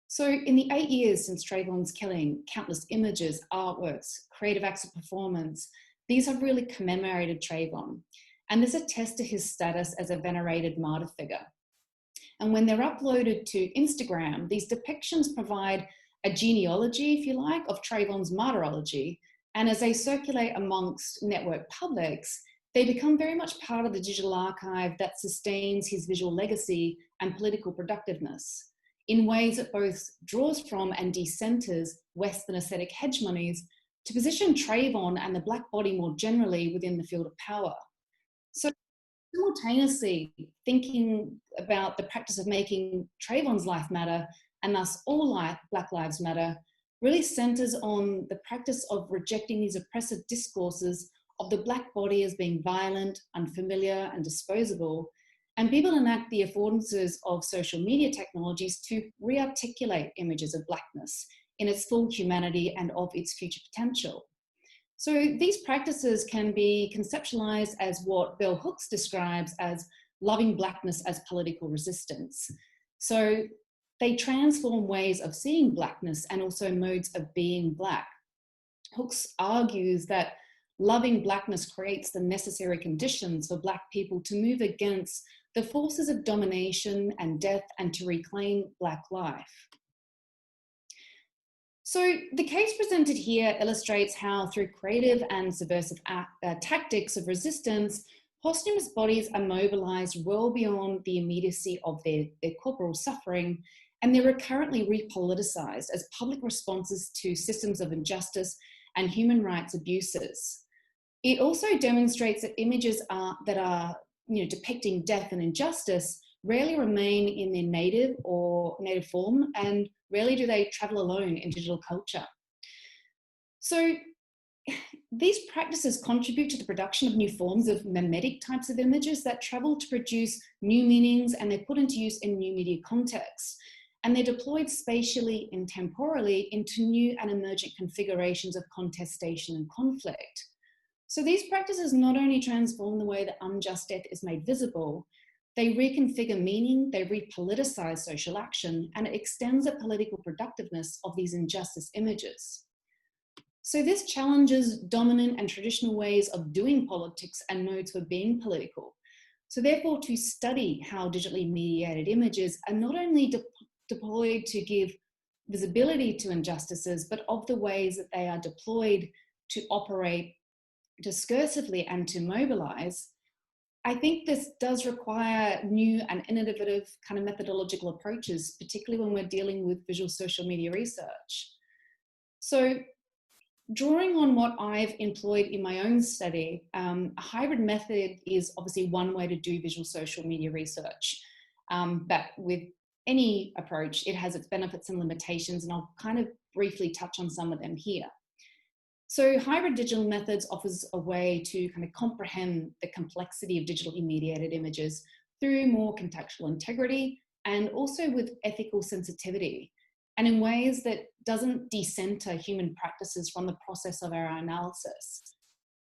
So in the 8 years since Trayvon's killing, countless images, artworks, creative acts of performance, these have really commemorated Trayvon. And this attests to his status as a venerated martyr figure. And when they're uploaded to Instagram, these depictions provide a genealogy, if you like, of Trayvon's martyrology. And as they circulate amongst network publics, they become very much part of the digital archive that sustains his visual legacy and political productiveness in ways that both draws from and decenters Western aesthetic hegemonies to position Trayvon and the Black body more generally within the field of power. So simultaneously thinking about the practice of making Trayvon's life matter and thus all Black lives matter really centers on the practice of rejecting these oppressive discourses of the Black body as being violent, unfamiliar, and disposable. And people enact the affordances of social media technologies to re-articulate images of Blackness in its full humanity and of its future potential. So these practices can be conceptualized as what Bell Hooks describes as loving Blackness as political resistance. So they transform ways of seeing Blackness and also modes of being Black. Hooks argues that loving Blackness creates the necessary conditions for Black people to move against the forces of domination and death and to reclaim Black life. So the case presented here illustrates how through creative and subversive tactics of resistance, posthumous bodies are mobilized well beyond the immediacy of their corporal suffering, and they're recurrently repoliticized as public responses to systems of injustice and human rights abuses. It also demonstrates that images that are depicting death and injustice rarely remain in their native form, and rarely do they travel alone in digital culture. So these practices contribute to the production of new forms of memetic types of images that travel to produce new meanings, and they're put into use in new media contexts. And they're deployed spatially and temporally into new and emergent configurations of contestation and conflict. So these practices not only transform the way that unjust death is made visible, they reconfigure meaning, they repoliticize social action, and it extends the political productiveness of these injustice images. So this challenges dominant and traditional ways of doing politics and modes for being political. So therefore, to study how digitally mediated images are not only deployed to give visibility to injustices, but of the ways that they are deployed to operate discursively and to mobilize, I think this does require new and innovative kind of methodological approaches, particularly when we're dealing with visual social media research. So drawing on what I've employed in my own study, a hybrid method is obviously one way to do visual social media research. But with any approach, it has its benefits and limitations, and I'll kind of briefly touch on some of them here. So hybrid digital methods offers a way to kind of comprehend the complexity of digitally mediated images through more contextual integrity and also with ethical sensitivity, and in ways that doesn't decenter human practices from the process of our analysis.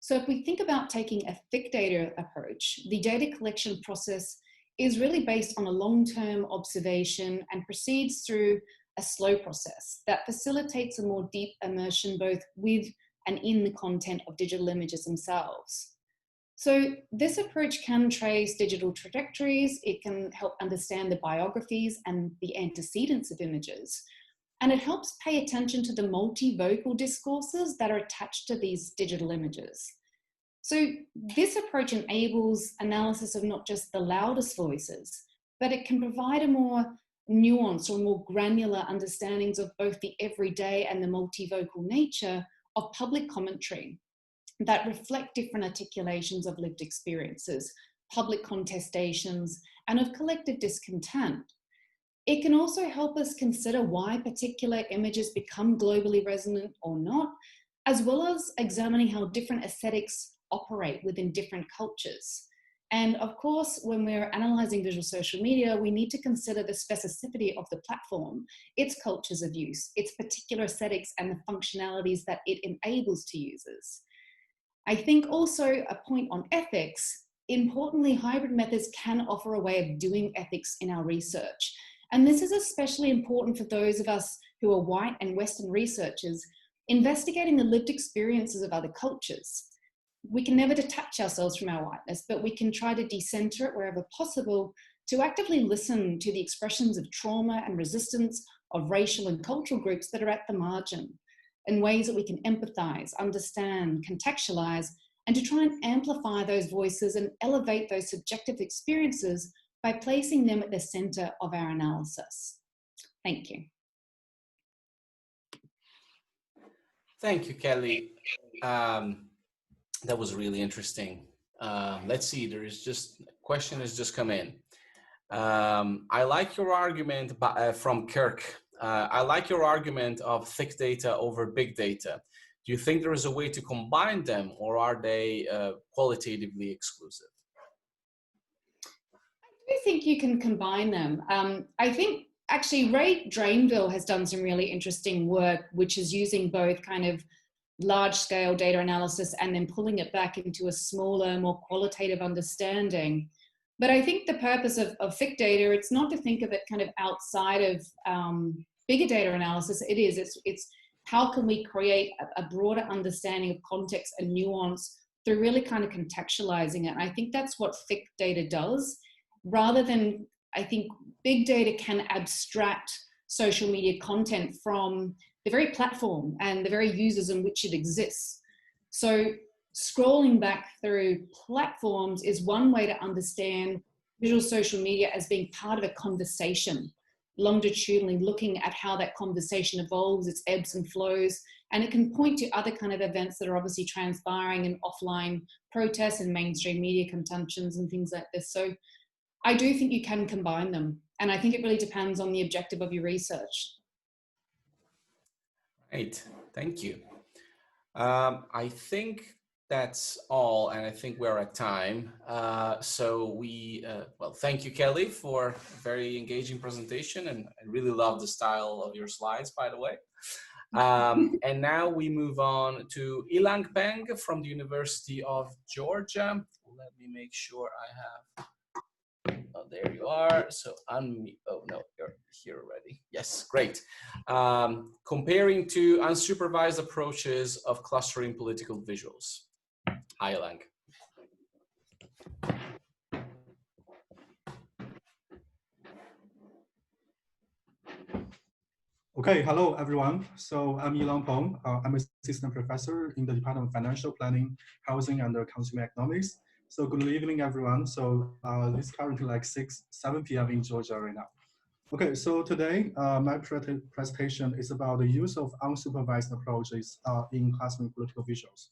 So if we think about taking a thick data approach, the data collection process is really based on a long-term observation and proceeds through a slow process that facilitates a more deep immersion both with and in the content of digital images themselves. So this approach can trace digital trajectories, it can help understand the biographies and the antecedents of images, and it helps pay attention to the multivocal discourses that are attached to these digital images. So this approach enables analysis of not just the loudest voices, but it can provide a more nuanced or more granular understandings of both the everyday and the multivocal nature of public commentary that reflect different articulations of lived experiences, public contestations, and of collective discontent. It can also help us consider why particular images become globally resonant or not, as well as examining how different aesthetics operate within different cultures. And of course, when we're analyzing visual social media, we need to consider the specificity of the platform, its cultures of use, its particular aesthetics, and the functionalities that it enables to users. I think also a point on ethics, importantly, hybrid methods can offer a way of doing ethics in our research. And this is especially important for those of us who are white and Western researchers investigating the lived experiences of other cultures. We can never detach ourselves from our whiteness, but we can try to decenter it wherever possible to actively listen to the expressions of trauma and resistance of racial and cultural groups that are at the margin, in ways that we can empathize, understand, contextualize, and to try and amplify those voices and elevate those subjective experiences by placing them at the center of our analysis. Thank you. Thank you, Kelly. That was really interesting. Let's see, there is just, a question has just come in. I like your argument from Kirk. I like your argument of thick data over big data. Do you think there is a way to combine them, or are they qualitatively exclusive? I do think you can combine them. I think actually Ray Drainville has done some really interesting work, which is using both kind of large-scale data analysis and then pulling it back into a smaller, more qualitative understanding. But I think the purpose of thick data, it's not to think of it kind of outside of bigger data analysis. It's how can we create a broader understanding of context and nuance through really kind of contextualizing it. And I think that's what thick data does, rather than, I think big data can abstract social media content from the very platform and the very users in which it exists. So scrolling back through platforms is one way to understand visual social media as being part of a conversation, longitudinally looking at how that conversation evolves, its ebbs and flows, and it can point to other kind of events that are obviously transpiring in offline protests and mainstream media contentions and things like this. So I do think you can combine them, and I think it really depends on the objective of your research. Great, thank you. I think that's all, and I think we're at time. Well, thank you, Kelly, for a very engaging presentation, and I really love the style of your slides, by the way. And now we move on to Yilang Peng from the University of Georgia. Let me make sure I have. Oh, there you are. So oh no, you're here already. Yes, great. Comparing to unsupervised approaches of clustering political visuals. Hi, Yilang. Okay, hello everyone. So I'm Yilang Peng. I'm assistant professor in the Department of Financial Planning, Housing and Consumer Economics. So good evening, everyone. So it's currently like 7 p.m. in Georgia right now. Okay, so today my presentation is about the use of unsupervised approaches in classroom political visuals.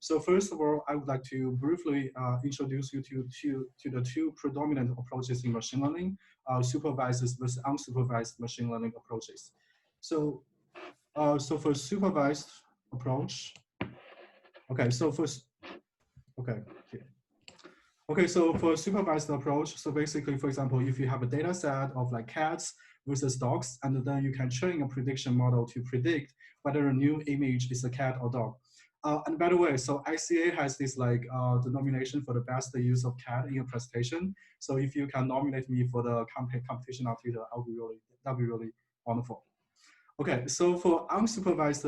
So first of all, I would like to briefly introduce you to the two predominant approaches in machine learning, supervised versus unsupervised machine learning approaches. So, so for supervised approach, okay, so for supervised approach, so basically, for example, if you have a data set of like cats versus dogs, and then you can train a prediction model to predict whether a new image is a cat or dog. And by the way, so ICA has this like the nomination for the best use of cat in your presentation. So if you can nominate me for the competition on Twitter, that'll be really wonderful. Okay, so for unsupervised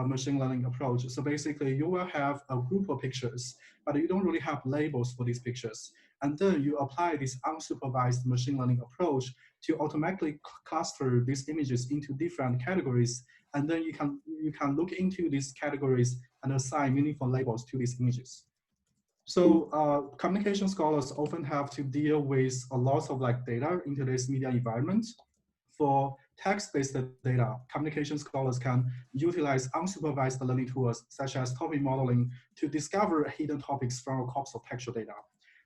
machine learning approach, so basically you will have a group of pictures, but you don't really have labels for these pictures. And then you apply this unsupervised machine learning approach to automatically cluster these images into different categories. And then you can look into these categories and assign meaningful labels to these images. So communication scholars often have to deal with a lot of like data in today's media environment. For text-based data, communication scholars can utilize unsupervised learning tools such as topic modeling to discover hidden topics from a corpus of textual data.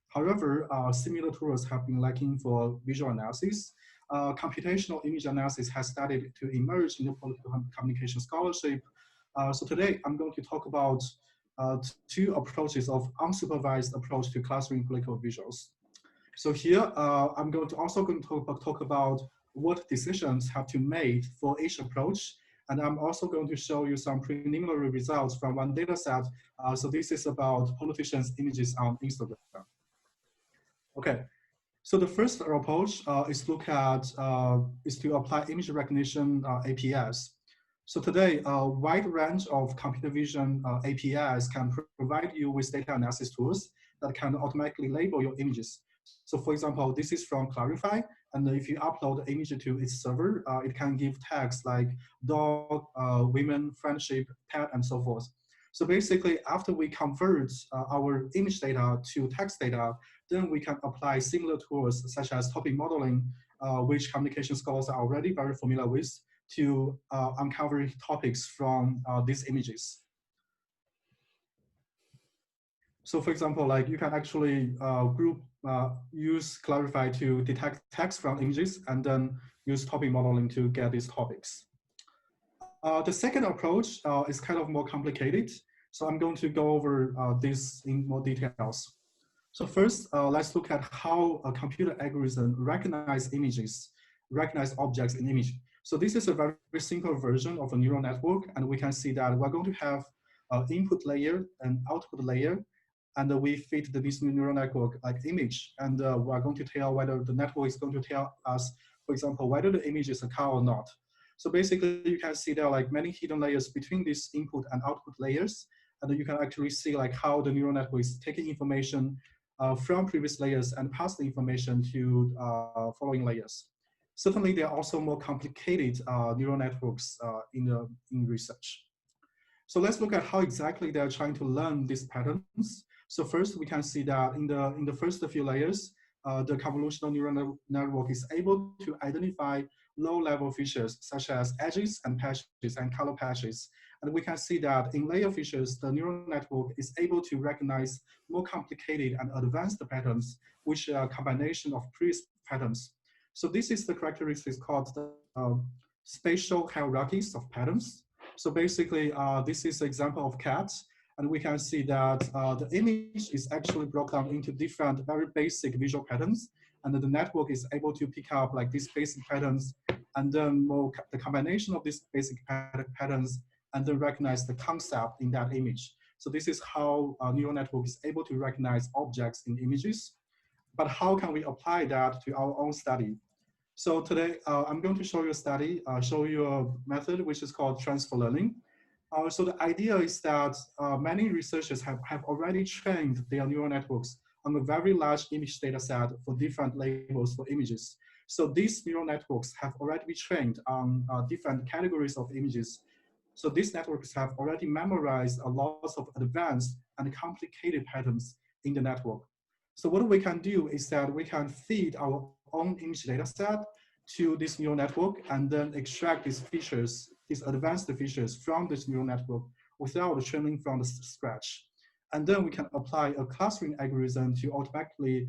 However, similar tools have been lacking for visual analysis. Computational image analysis has started to emerge in the political communication scholarship. So today, I'm going to talk about two approaches of unsupervised approach to classroom political visuals. So here, I'm also going to talk about what decisions have to be made for each approach. And I'm also going to show you some preliminary results from one data set. So this is about politicians' images on Instagram. Okay, so the first approach is to apply image recognition APIs. So today, a wide range of computer vision APIs can provide you with data analysis tools that can automatically label your images. So for example, this is from Clarify, and if you upload the image to its server, it can give tags like dog, women, friendship, pet, and so forth. So basically, after we convert our image data to text data, then we can apply similar tools such as topic modeling, which communication scholars are already very familiar with, to uncover topics from these images. So for example, like you can actually use Clarify to detect text from images and then use topic modeling to get these topics. The second approach is kind of more complicated. So I'm going to go over this in more details. So first, let's look at how a computer algorithm recognize objects in image. So this is a very simple version of a neural network, and we can see that we're going to have an input layer and output layer, and we feed this neural network like image, and we're going to tell whether the network is going to tell us, for example, whether the image is a car or not. So basically, you can see there are like many hidden layers between these input and output layers, and you can actually see like how the neural network is taking information from previous layers and pass the information to following layers. Certainly, there are also more complicated neural networks in research. So let's look at how exactly they're trying to learn these patterns. So first, we can see that in the first few layers, the convolutional neural network is able to identify low-level features such as edges and patches and color patches. And we can see that in layer features, the neural network is able to recognize more complicated and advanced patterns, which are a combination of previous patterns. So this is the characteristics called the spatial hierarchies of patterns. So basically, this is an example of cats. And we can see that the image is actually broken down into different very basic visual patterns. And the network is able to pick up like these basic patterns and then the combination of these basic patterns and then recognize the concept in that image. So this is how a neural network is able to recognize objects in images. But how can we apply that to our own study? So today, I'm going to show you a study, show you a method which is called transfer learning. So the idea is that many researchers have already trained their neural networks on a very large image data set for different labels for images. So these neural networks have already been trained on different categories of images. So these networks have already memorized a lot of advanced and complicated patterns in the network. So what we can do is that we can feed our own image data set to this neural network and then extract these features, these advanced features from this neural network without training from the scratch. And then we can apply a clustering algorithm to automatically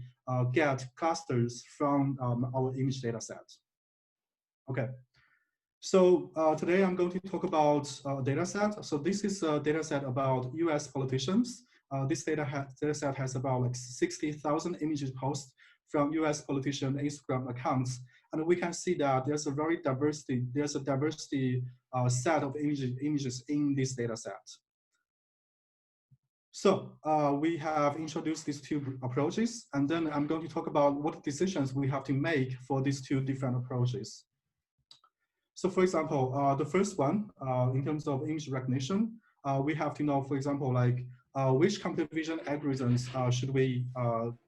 get clusters from our image data set. Okay. So today I'm going to talk about a data set. So this is a data set about US politicians. This data set has about like 60,000 images posted from US politician Instagram accounts. And we can see that there's a diversity set of images in this data set. So we have introduced these two approaches, and then I'm going to talk about what decisions we have to make for these two different approaches. So for example, the first one, in terms of image recognition, we have to know, for example, like which computer vision algorithms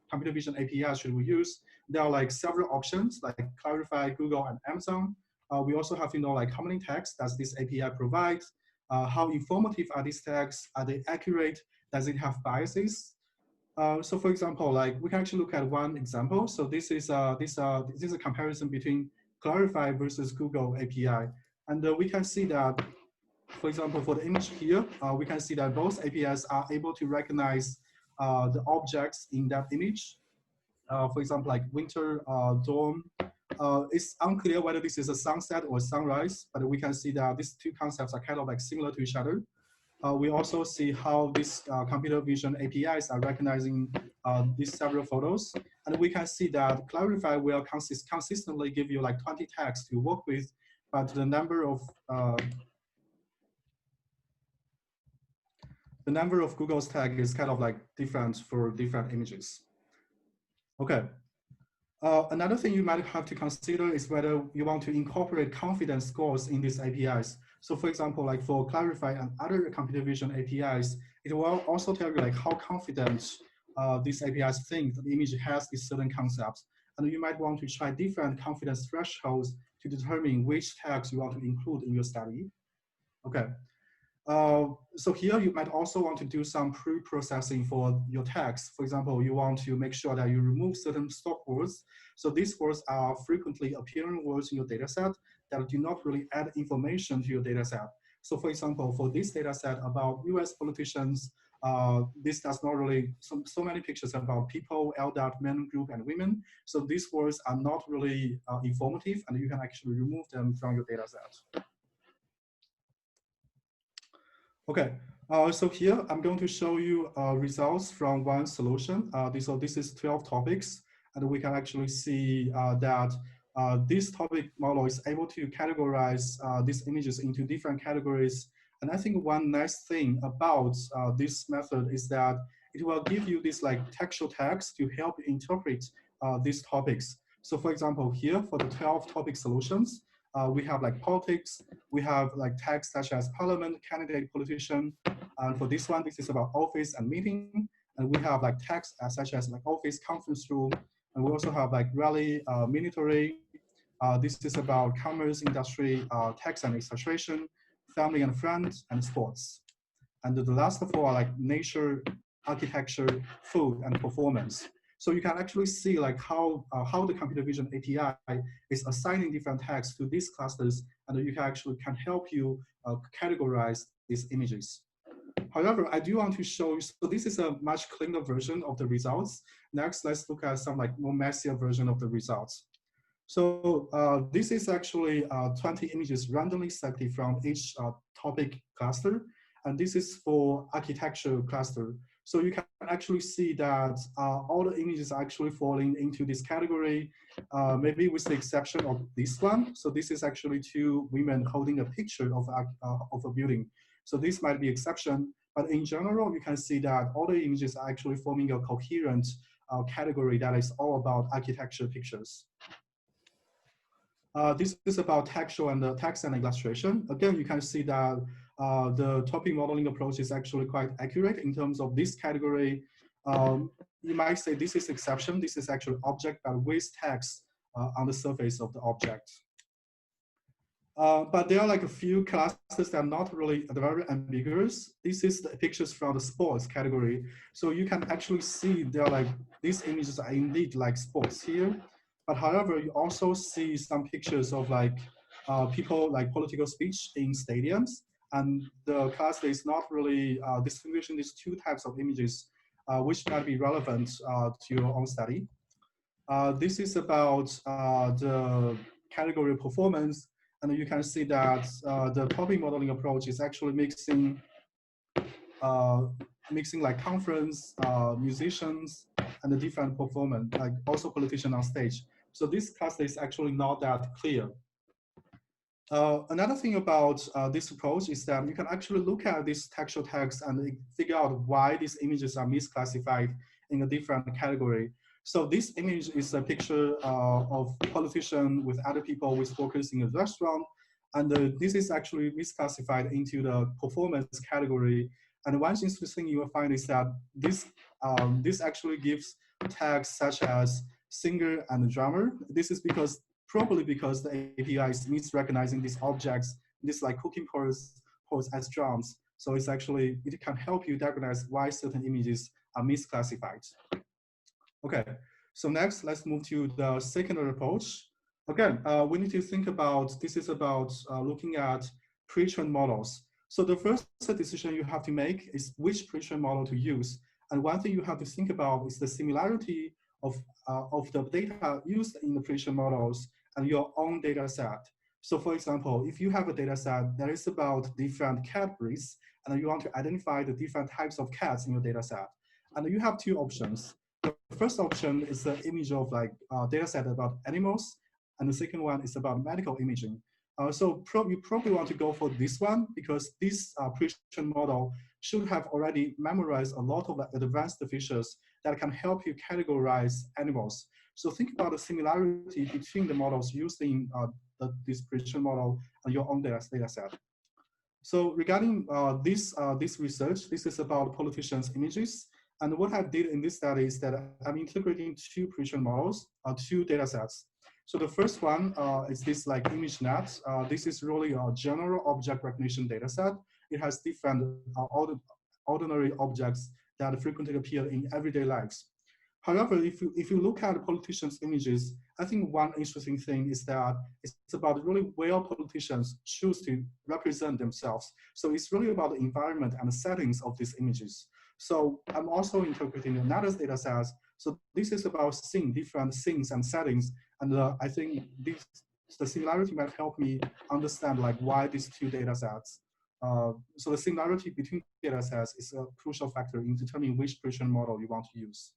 computer vision APIs should we use? There are like several options like Clarify, Google, and Amazon. We also have to know like how many tags does this API provide? How informative are these tags? Are they accurate? Does it have biases? So for example, like we can actually look at one example. So this is a comparison between Clarify versus Google API. And we can see that, for example, for the image here, we can see that both APIs are able to recognize the objects in that image. For example, like winter, dawn. It's unclear whether this is a sunset or sunrise, but we can see that these two concepts are kind of like similar to each other. We also see how these computer vision APIs are recognizing these several photos. And we can see that Clarify will consistently give you like 20 tags to work with, but the number of Google's tag is kind of like different for different images. Okay. Another thing you might have to consider is whether you want to incorporate confidence scores in these APIs. So for example, like for Clarify and other computer vision APIs, it will also tell you like how confident these APIs think the image has these certain concepts. And you might want to try different confidence thresholds to determine which tags you want to include in your study. Okay. So here you might also want to do some pre-processing for your tags. For example, you want to make sure that you remove certain stock words. So these words are frequently appearing words in your data set that do not really add information to your data set. So for example, for this data set about US politicians, this does not really, so many pictures about people, elder, men group, and women. So these words are not really informative, and you can actually remove them from your data set. Okay, so here I'm going to show you results from one solution. So this is 12 topics, and we can actually see that this topic model is able to categorize these images into different categories. And I think one nice thing about this method is that it will give you this like textual tags to help you interpret these topics. So for example, here for the 12 topic solutions, we have like politics, we have like tags such as parliament, candidate, politician. And for this one, this is about office and meeting. And we have like tags such as like office, conference room. And we also have like rally, military. This is about commerce, industry, tax and illustration, family and friends, and sports. And the last four are like nature, architecture, food, and performance. So you can actually see like how the computer vision API is assigning different tags to these clusters, and you can help you categorize these images. However, I do want to show you, so this is a much cleaner version of the results. Next, let's look at some like more messier version of the results. So this is actually 20 images randomly selected from each topic cluster, and this is for architecture cluster. So you can actually see that all the images are actually falling into this category, maybe with the exception of this one. So this is actually two women holding a picture of a building. So this might be exception, but in general, you can see that all the images are actually forming a coherent category that is all about architecture pictures. This is about textual and text and illustration. Again, you can see that the topic modeling approach is actually quite accurate in terms of this category. You might say this is exception. This is actually object, but with text on the surface of the object. But there are like a few classes that are not really very ambiguous. This is the pictures from the sports category. So you can actually see there are like, these images are indeed like sports here. But however, you also see some pictures of like people like political speech in stadiums. And the class is not really distinguishing these two types of images, which might be relevant to your own study. This is about the category performance. And you can see that the topic modeling approach is actually mixing like conference, musicians, and the different performance, like also politicians on stage. So this class is actually not that clear. Another thing about this approach is that you can actually look at this textual text and figure out why these images are misclassified in a different category. So this image is a picture of politician with other people with workers in a restaurant. And this is actually misclassified into the performance category. And one interesting thing you will find is that this actually gives tags such as singer and drummer. This is probably because the API is misrecognizing these objects, this like cooking pots as drums. So it can help you diagnose why certain images are misclassified. Okay, so next, let's move to the secondary approach. Again, we need to think about, this is about looking at pre-trained models. So the first decision you have to make is which pre-trained model to use. And one thing you have to think about is the similarity of the data used in the pre-trained models and your own data set. So for example, if you have a data set that is about different cat breeds, and you want to identify the different types of cats in your data set, and you have two options. The first option is the image of like data set about animals, and the second one is about medical imaging. So you probably want to go for this one because this pre-trained model should have already memorized a lot of advanced features that can help you categorize animals. So think about the similarity between the models used in this pre-trained model and your own data set. So regarding this research, this is about politicians' images. And what I did in this study is that I'm integrating two pre-trained models, two data sets. So the first one is this like ImageNet. This is really a general object recognition data set. It has different ordinary objects that frequently appear in everyday lives. However, if you look at politicians' images, I think one interesting thing is that it's about really where politicians choose to represent themselves. So it's really about the environment and the settings of these images. So I'm also interpreting another data set. So this is about seeing different scenes and settings. And I think the similarity might help me understand like why these two data sets. So the similarity between data sets is a crucial factor in determining which pre-trained model you want to use.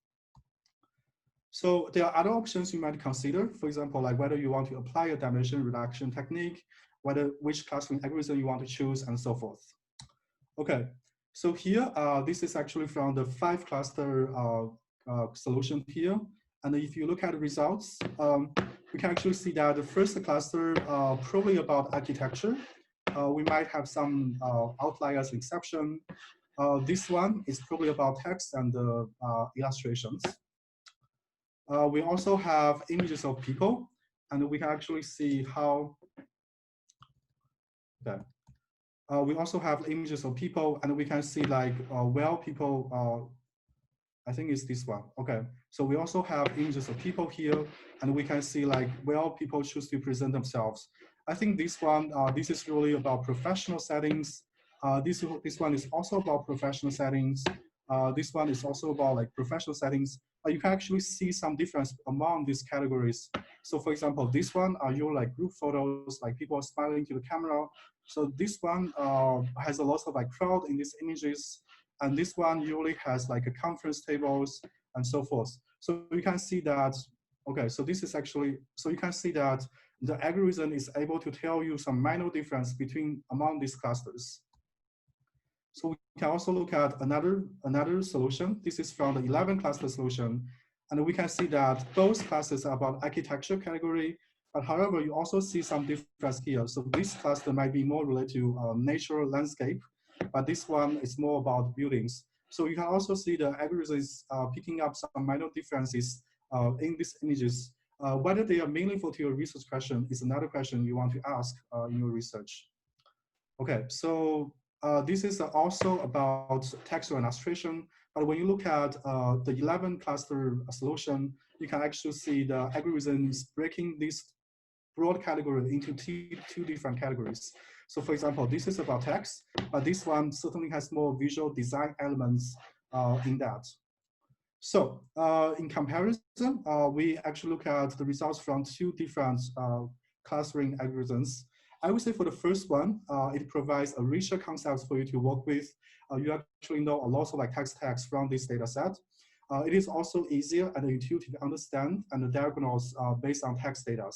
So there are other options you might consider. For example, like whether you want to apply a dimension reduction technique, which clustering algorithm you want to choose, and so forth. Okay, so here, this is actually from the 5 cluster solution here. And if you look at the results, we can actually see that the first cluster probably about architecture. We might have some outliers exception. This one is probably about text and illustrations. We also have images of people, and we can actually see how, okay. We also have images of people, and we can see like well people, I think it's this one. Okay, so we also have images of people here, and we can see like well people choose to present themselves. I think this one, this is really about professional settings. This one is also about professional settings. This one is also about like professional settings. You can actually see some difference among these categories. So for example, this one are your like group photos, like people are smiling to the camera. So this one has a lot of like crowd in these images. And this one usually has like a conference tables and so forth. So you can see that, okay, so this is actually, so you can see that the algorithm is able to tell you some minor difference among these clusters. So we can also look at another solution. This is from the 11 cluster solution. And we can see that both classes are about architecture category, but however, you also see some difference here. So this cluster might be more related to natural landscape, but this one is more about buildings. So you can also see the algorithm is picking up some minor differences in these images. Whether they are meaningful to your research question is another question you want to ask in your research. Okay, so this is also about textual illustration. But when you look at the 11 cluster solution, you can actually see the algorithms breaking this broad category into two different categories. So for example, this is about text, but this one certainly has more visual design elements in that. So in comparison, we actually look at the results from two different clustering algorithms. I would say for the first one, it provides a richer concepts for you to work with. You actually know a lot of like text from this data set. It is also easier and intuitive to understand and diagnose based on text data.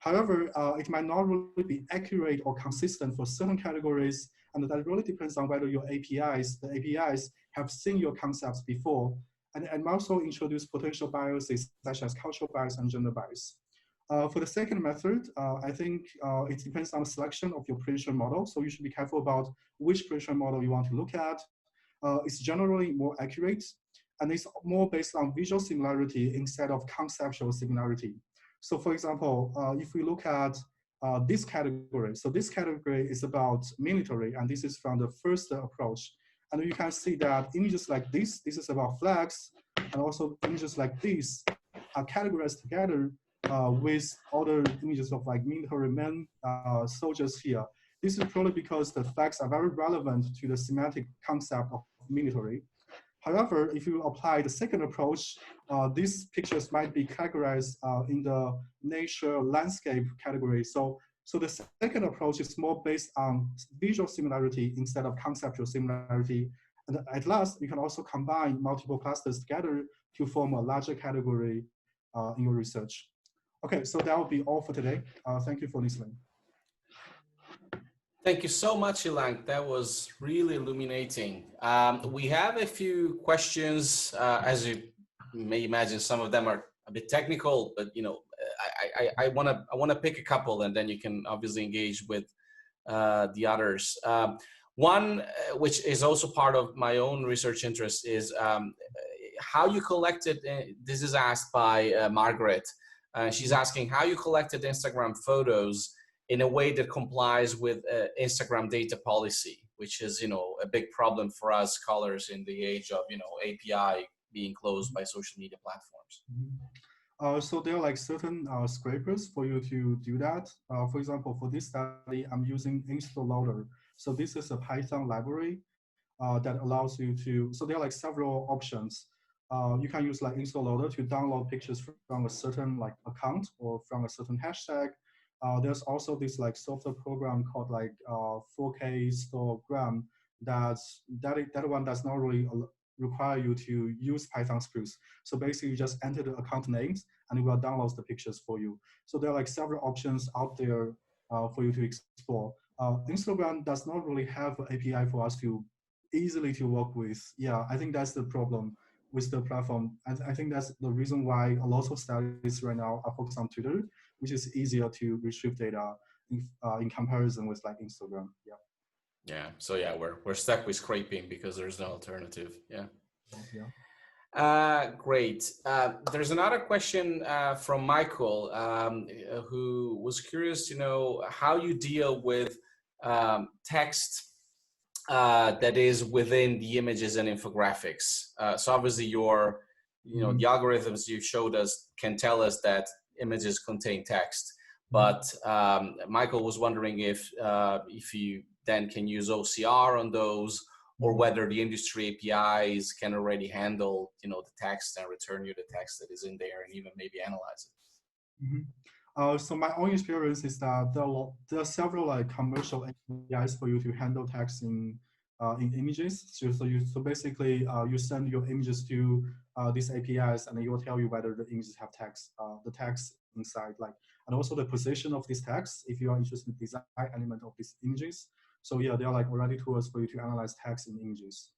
However, it might not really be accurate or consistent for certain categories, and that really depends on whether your the APIs have seen your concepts before, and also introduce potential biases such as cultural bias and gender bias. For the second method, I think it depends on the selection of your prediction model, so you should be careful about which prediction model you want to look at. It's generally more accurate, and it's more based on visual similarity instead of conceptual similarity. So for example, if we look at this category, so this category is about military, and this is from the first approach. And you can see that images like this is about flags, and also images like this are categorized together with other images of like military men, soldiers here. This is probably because the flags are very relevant to the semantic concept of military. However, if you apply the second approach, these pictures might be categorized in the nature landscape category. So the second approach is more based on visual similarity instead of conceptual similarity. And at last, you can also combine multiple clusters together to form a larger category in your research. Okay, so that will be all for today. Thank you for listening. Thank you so much, Yilang. That was really illuminating. We have a few questions. As you may imagine, some of them are a bit technical, but you know, I want to pick a couple, and then you can obviously engage with the others. One, which is also part of my own research interest, is how you collected. This is asked by Margaret. She's asking how you collected Instagram photos in a way that complies with Instagram data policy, which is, you know, a big problem for us scholars in the age of, you know, API being closed by social media platforms. So there are like certain scrapers for you to do that. For example, for this study, I'm using Instaloader. So this is a Python library that allows you to, so there are like several options. You can use like Instaloader to download pictures from a certain like account or from a certain hashtag. There's also this like software program called like 4K Storegram that one does not really require you to use Python scripts. So basically you just enter the account names and it will download the pictures for you. So there are like several options out there for you to explore. Instagram does not really have an API for us to easily to work with. Yeah, I think that's the problem with the platform. And I think that's the reason why a lot of studies right now are focused on Twitter, which is easier to retrieve data in comparison with like Instagram. Yeah. Yeah. So yeah, we're stuck with scraping because there's no alternative. Yeah. Yeah. Great. There's another question from Michael, who was curious to know how you deal with text that is within the images and infographics. So obviously your, you know, the algorithms you showed us can tell us that images contain text, but Michael was wondering if you then can use OCR on those, or whether the industry APIs can already handle, you know, the text and return you the text that is in there and even maybe analyze it. So my own experience is that there are several like commercial APIs for you to handle text in images. So basically you send your images to these APIs, and it will tell you whether the images have text, the text inside, like, and also the position of this text if you are interested in the design element of these images. So yeah, there are like already tools for you to analyze text in images.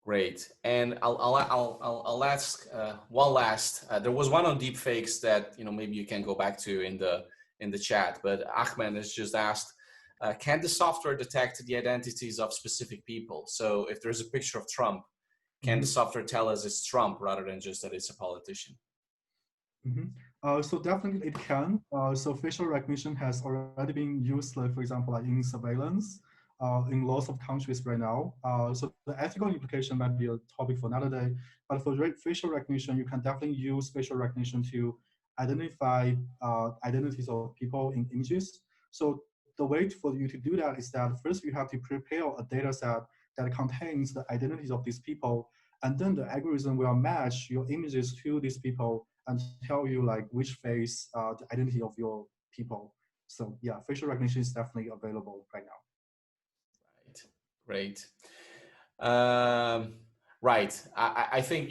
Great, and I'll ask one last. There was one on deepfakes that, you know, maybe you can go back to in the chat. But Ahmed has just asked, can the software detect the identities of specific people? So if there's a picture of Trump, can the software tell us it's Trump rather than just that it's a politician? So definitely it can. So facial recognition has already been used, like, for example, like in surveillance in lots of countries right now. So the ethical implication might be a topic for another day. But for facial recognition, you can definitely use facial recognition to identify identities of people in images. So the way for you to do that is that first you have to prepare a data set that contains the identities of these people, and then the algorithm will match your images to these people and tell you like which face the identity of your people. So yeah, facial recognition is definitely available right now. Right, great. Right. I think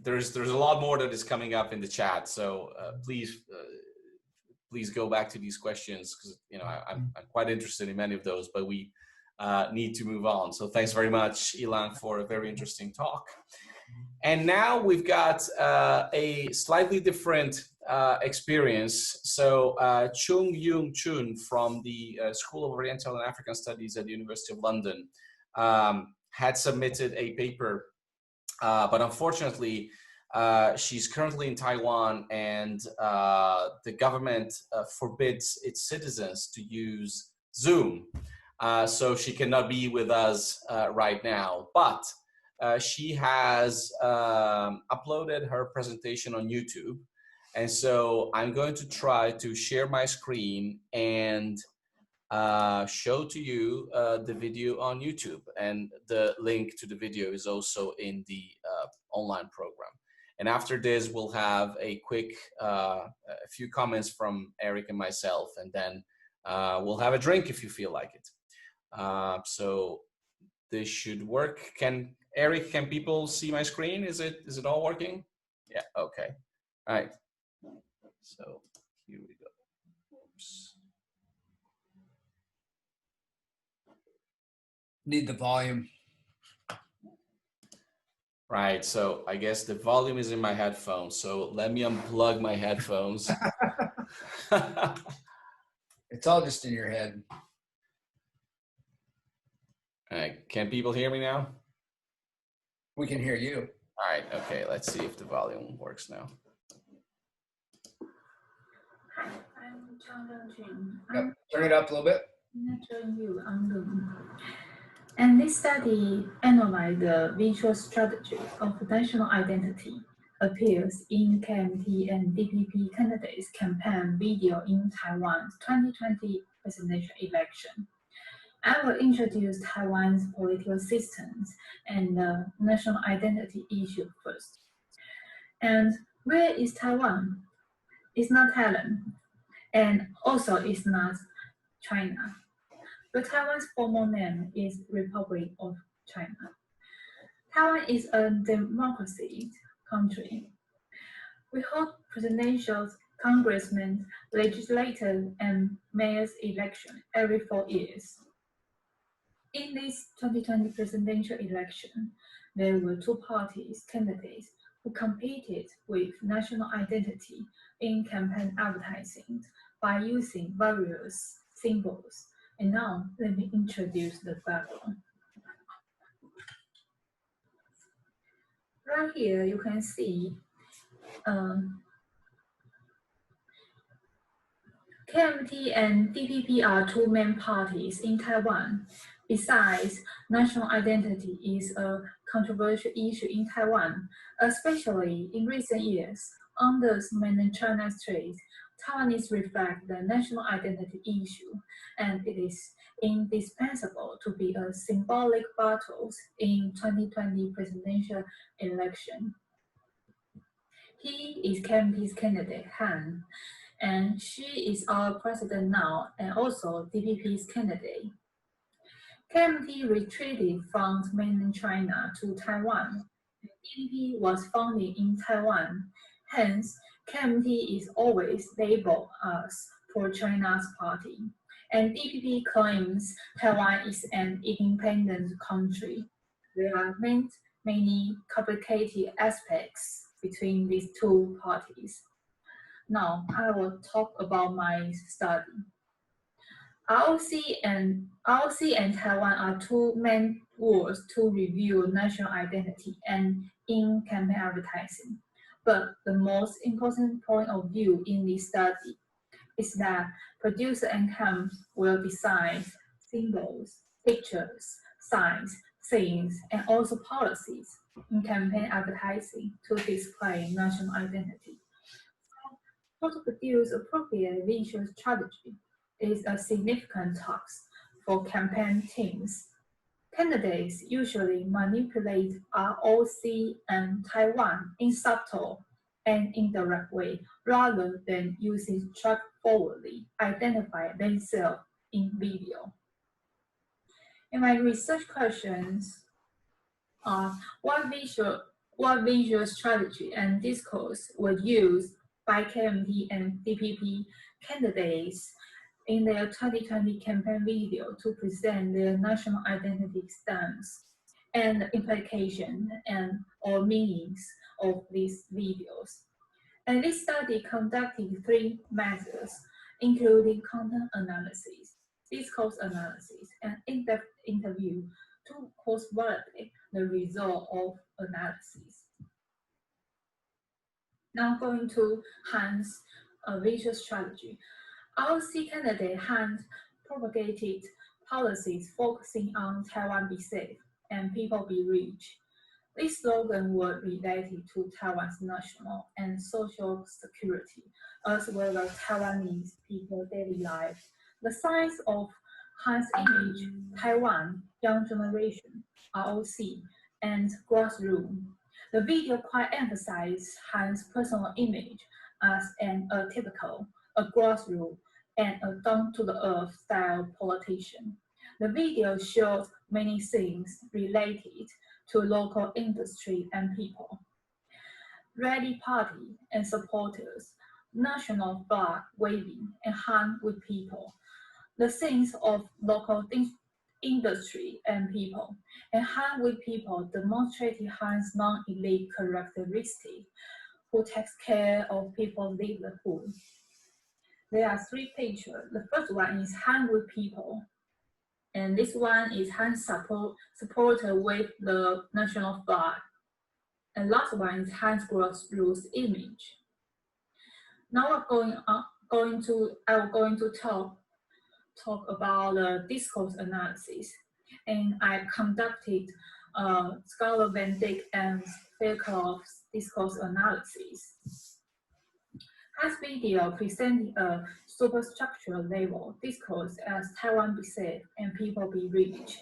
there's a lot more that is coming up in the chat. So please go back to these questions because I'm quite interested in many of those, but we need to move on. So thanks very much, Yilang, for a very interesting talk. And now we've got a slightly different experience. So Jung-Chun from the School of Oriental and African Studies at the University of London had submitted a paper, but unfortunately, she's currently in Taiwan, and the government forbids its citizens to use Zoom. So she cannot be with us right now, but she has uploaded her presentation on YouTube. And so I'm going to try to share my screen and show to you the video on YouTube. And the link to the video is also in the online program. And after this, we'll have a quick, a few comments from Erik and myself, and then we'll have a drink if you feel like it. So this should work. Erik, can people see my screen? Is it all working? Yeah, okay. All right. So here we go. Oops. Need the volume. Right, so I guess the volume is in my headphones. So let me unplug my headphones. It's all just in your head. All right, can people hear me now? We can hear you. All right, okay, let's see if the volume works now. Hi, I'm Chung. Yep. Turn it up a little bit. Nurturing you on Zoom. And this study analyzed the visual strategy of national identity appears in KMT and DPP candidates' campaign video in Taiwan's 2020 presidential election. I will introduce Taiwan's political systems and the national identity issue first. And where is Taiwan? It's not Thailand, and also it's not China. But Taiwan's formal name is Republic of China. Taiwan is a democracy country. We hold presidential, congressmen, legislators, and mayors election every 4 years. In this 2020 presidential election, there were two parties candidates who competed with national identity in campaign advertising by using various symbols. And now, let me introduce the background. Right here, you can see KMT and DPP are two main parties in Taiwan. Besides, national identity is a controversial issue in Taiwan, especially in recent years. Under mainland China's threat, Taiwanese reflect the national identity issue, and it is indispensable to be a symbolic battle in 2020 presidential election. He is KMT's candidate, Han, and she is our president now and also DPP's candidate. KMT retreated from mainland China to Taiwan. DPP was founded in Taiwan, hence KMT is always labeled as for China's party. And DPP claims Taiwan is an independent country. There are many complicated aspects between these two parties. Now, I will talk about my study. ROC and Taiwan are two main words to review national identity and in campaign advertising. But the most important point of view in this study is that producer and camps will design symbols, pictures, signs, scenes, and also policies in campaign advertising to display national identity. How to produce appropriate visual strategy is a significant task for campaign teams. Candidates usually manipulate ROC and Taiwan in subtle and indirect way rather than using straightforwardly identify themselves in video. And my research questions are what visual strategy and discourse were used by KMT and DPP candidates in their 2020 campaign video to present their national identity stance and the implication and or meanings of these videos. And this study conducted 3 methods, including content analysis, discourse analysis, and in-depth interview to cross-validate the result of analysis. Now going to Han's visual strategy. ROC candidate Han propagated policies focusing on Taiwan be safe and people be rich. These slogans were related to Taiwan's national and social security, as well as Taiwanese people's daily life. The signs of Han's image, Taiwan, young generation, ROC, and grassroots. The video quite emphasized Han's personal image as an atypical, a grassroots, and a down-to-the-earth style politician. The video shows many things related to local industry and people. Rally party and supporters, national flag waving and hand with people. The things of local industry and people, and hand with people demonstrated Han's non-elite characteristic, who takes care of people's livelihood. There are 3 pictures. The first one is hand with people. And this one is hand supporter with the national flag. And last one is hand's grassroots image. Now I'm going to talk about the discourse analysis. And I conducted Scholar Van Dyck and Fairclough's discourse analysis. Han's video presented a superstructural level discourse as Taiwan be safe and people be rich.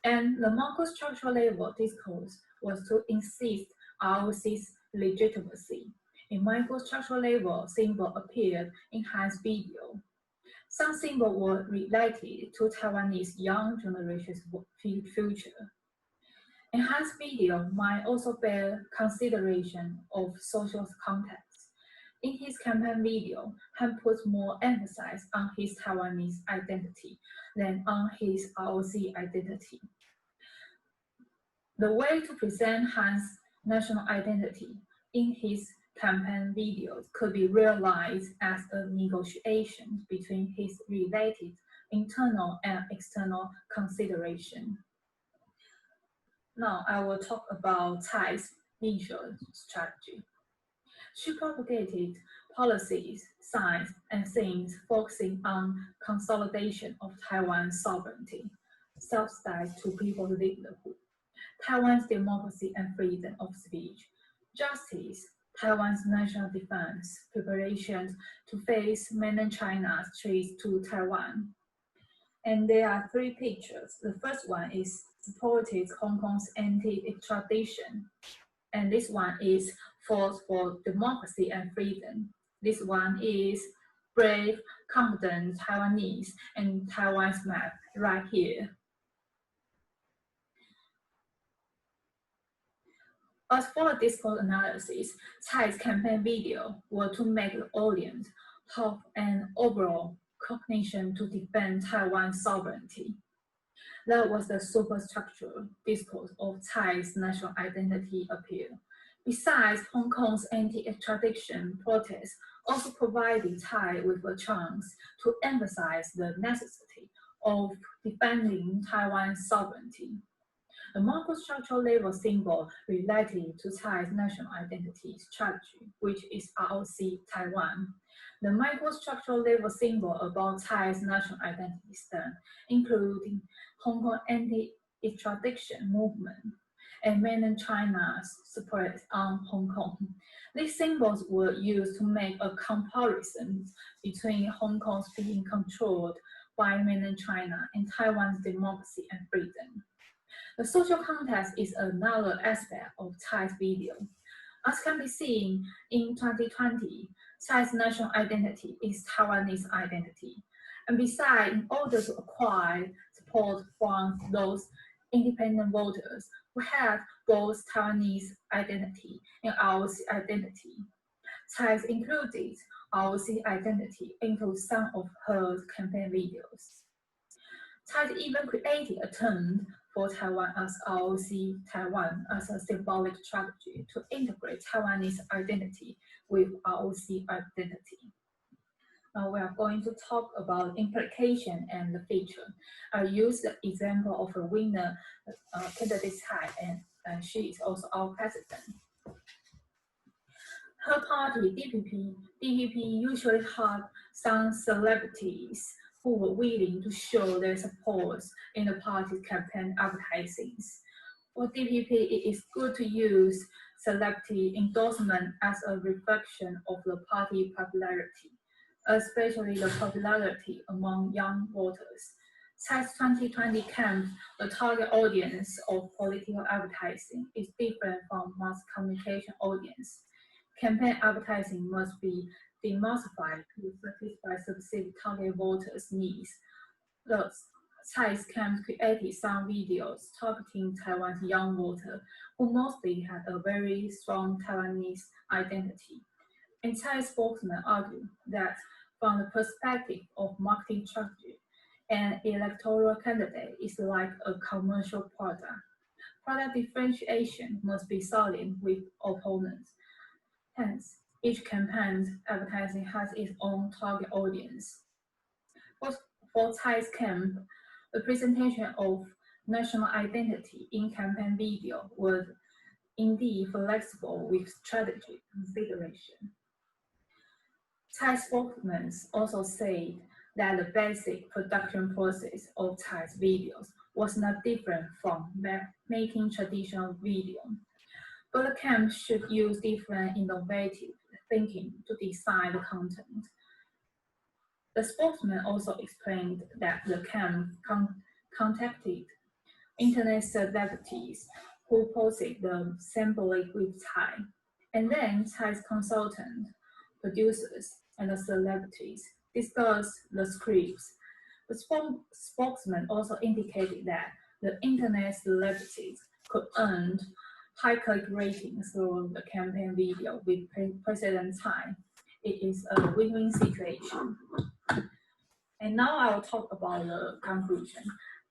And the macrostructural level discourse was to insist ROC's legitimacy. A microstructural level symbol appeared in Han's video. Some symbols were related to Taiwanese young generation's future. And Han's video might also bear consideration of social context. In his campaign video, Han puts more emphasis on his Taiwanese identity than on his ROC identity. The way to present Han's national identity in his campaign videos could be realized as a negotiation between his related internal and external consideration. Now I will talk about Tsai's visual strategy. She propagated policies, signs, and things focusing on consolidation of Taiwan's sovereignty, self-styled to people's livelihood, Taiwan's democracy and freedom of speech, justice, Taiwan's national defense, preparations to face mainland China's threats to Taiwan. And there are 3 pictures. The first one is supported Hong Kong's anti-extradition. And this one is force for democracy and freedom. This one is brave, confident Taiwanese and Taiwan's map right here. As for the discourse analysis, Tsai's campaign video were to make the audience have an overall cognition to defend Taiwan's sovereignty. That was the superstructural discourse of Tsai's national identity appeal. Besides, Hong Kong's anti-extradition protest also provided Tsai with a chance to emphasize the necessity of defending Taiwan's sovereignty. A microstructural level symbol related to Tsai's national identity strategy, which is ROC Taiwan. The microstructural level symbol about Tsai's national identity stand, including Hong Kong anti-extradition movement and mainland China's support on Hong Kong. These symbols were used to make a comparison between Hong Kong's being controlled by mainland China and Taiwan's democracy and freedom. The social context is another aspect of Tsai's video. As can be seen in 2020, Tsai's national identity is Taiwanese identity. And besides, in order to acquire support from those independent voters who had both Taiwanese identity and ROC identity, Tsai included ROC identity into some of her campaign videos. Tsai even created a term for Taiwan as ROC Taiwan as a symbolic strategy to integrate Taiwanese identity with ROC identity. Now we are going to talk about implication and the feature. I use the example of a winner candidate Tsai, and she is also our president. Her party, DPP usually had some celebrities who were willing to show their support in the party's campaign advertisings. For DPP, it is good to use celebrity endorsement as a reflection of the party popularity, especially the popularity among young voters. Tsai's 2020 campaign, the target audience of political advertising is different from mass communication audience. Campaign advertising must be demystified to satisfy specific target voters' needs. Thus, Tsai's campaign created some videos targeting Taiwan's young voter who mostly had a very strong Taiwanese identity. And Tsai's spokesman argued that from the perspective of marketing strategy, an electoral candidate is like a commercial product. Product differentiation must be solid with opponents. Hence, each campaign's advertising has its own target audience. For Tsai's camp, the presentation of national identity in campaign video was indeed flexible with strategic consideration. Tsai's spokesman also said that the basic production process of Tsai's videos was not different from making traditional video. But the camp should use different innovative thinking to design the content. The spokesman also explained that the camp contacted internet celebrities who posted the symbolic with Tsai, and then Tsai's consultant, producers, and the celebrities discussed the scripts. The spokesman also indicated that the internet celebrities could earn high click ratings through the campaign video with President Tsai. It is a win-win situation. And now I will talk about the conclusion.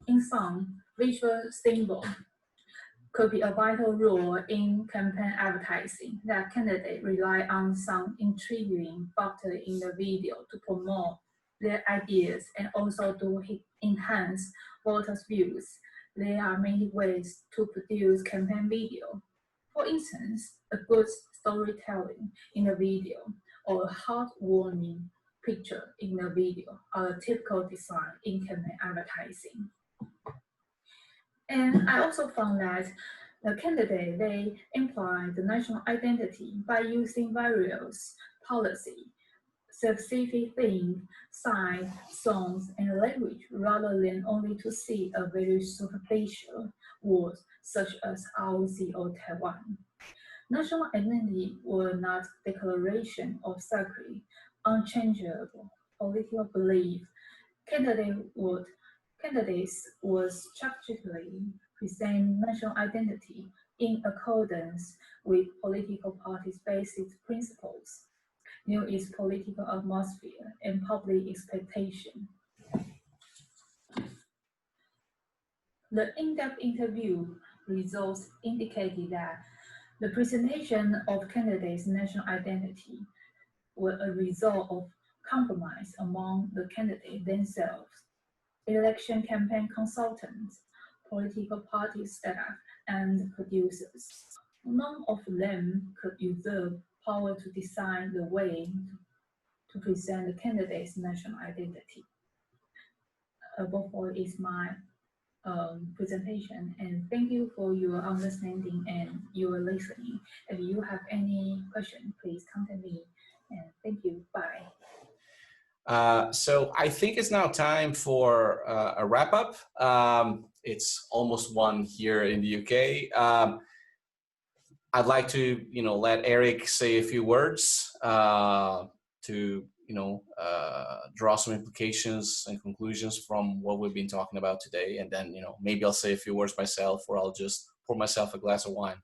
In sum, visual symbol could be a vital role in campaign advertising that candidates rely on some intriguing factor in the video to promote their ideas and also to enhance voters' views. There are many ways to produce campaign video. For instance, a good storytelling in the video or a heartwarming picture in the video are a typical design in campaign advertising. And I also found that the candidate, they imply the national identity by using various policy, specific theme, sign, songs, and language, rather than only to see a very superficial word such as ROC or Taiwan. National identity were not declaration of sacred, unchangeable political belief. Candidates would strategically present national identity in accordance with political parties' basic principles, knew its political atmosphere and public expectation. The in-depth interview results indicated that the presentation of candidates' national identity was a result of compromise among the candidates themselves, election campaign consultants, political party staff and producers. None of them could usurp power to decide the way to present the candidate's national identity. Above all is my presentation, and thank you for your understanding and your listening. If you have any question, please contact me, and thank you. Bye. So I think it's now time for a wrap up. It's almost 1 here in the UK. I'd like to, let Erik say a few words to, draw some implications and conclusions from what we've been talking about today. And then, maybe I'll say a few words myself, or I'll just pour myself a glass of wine.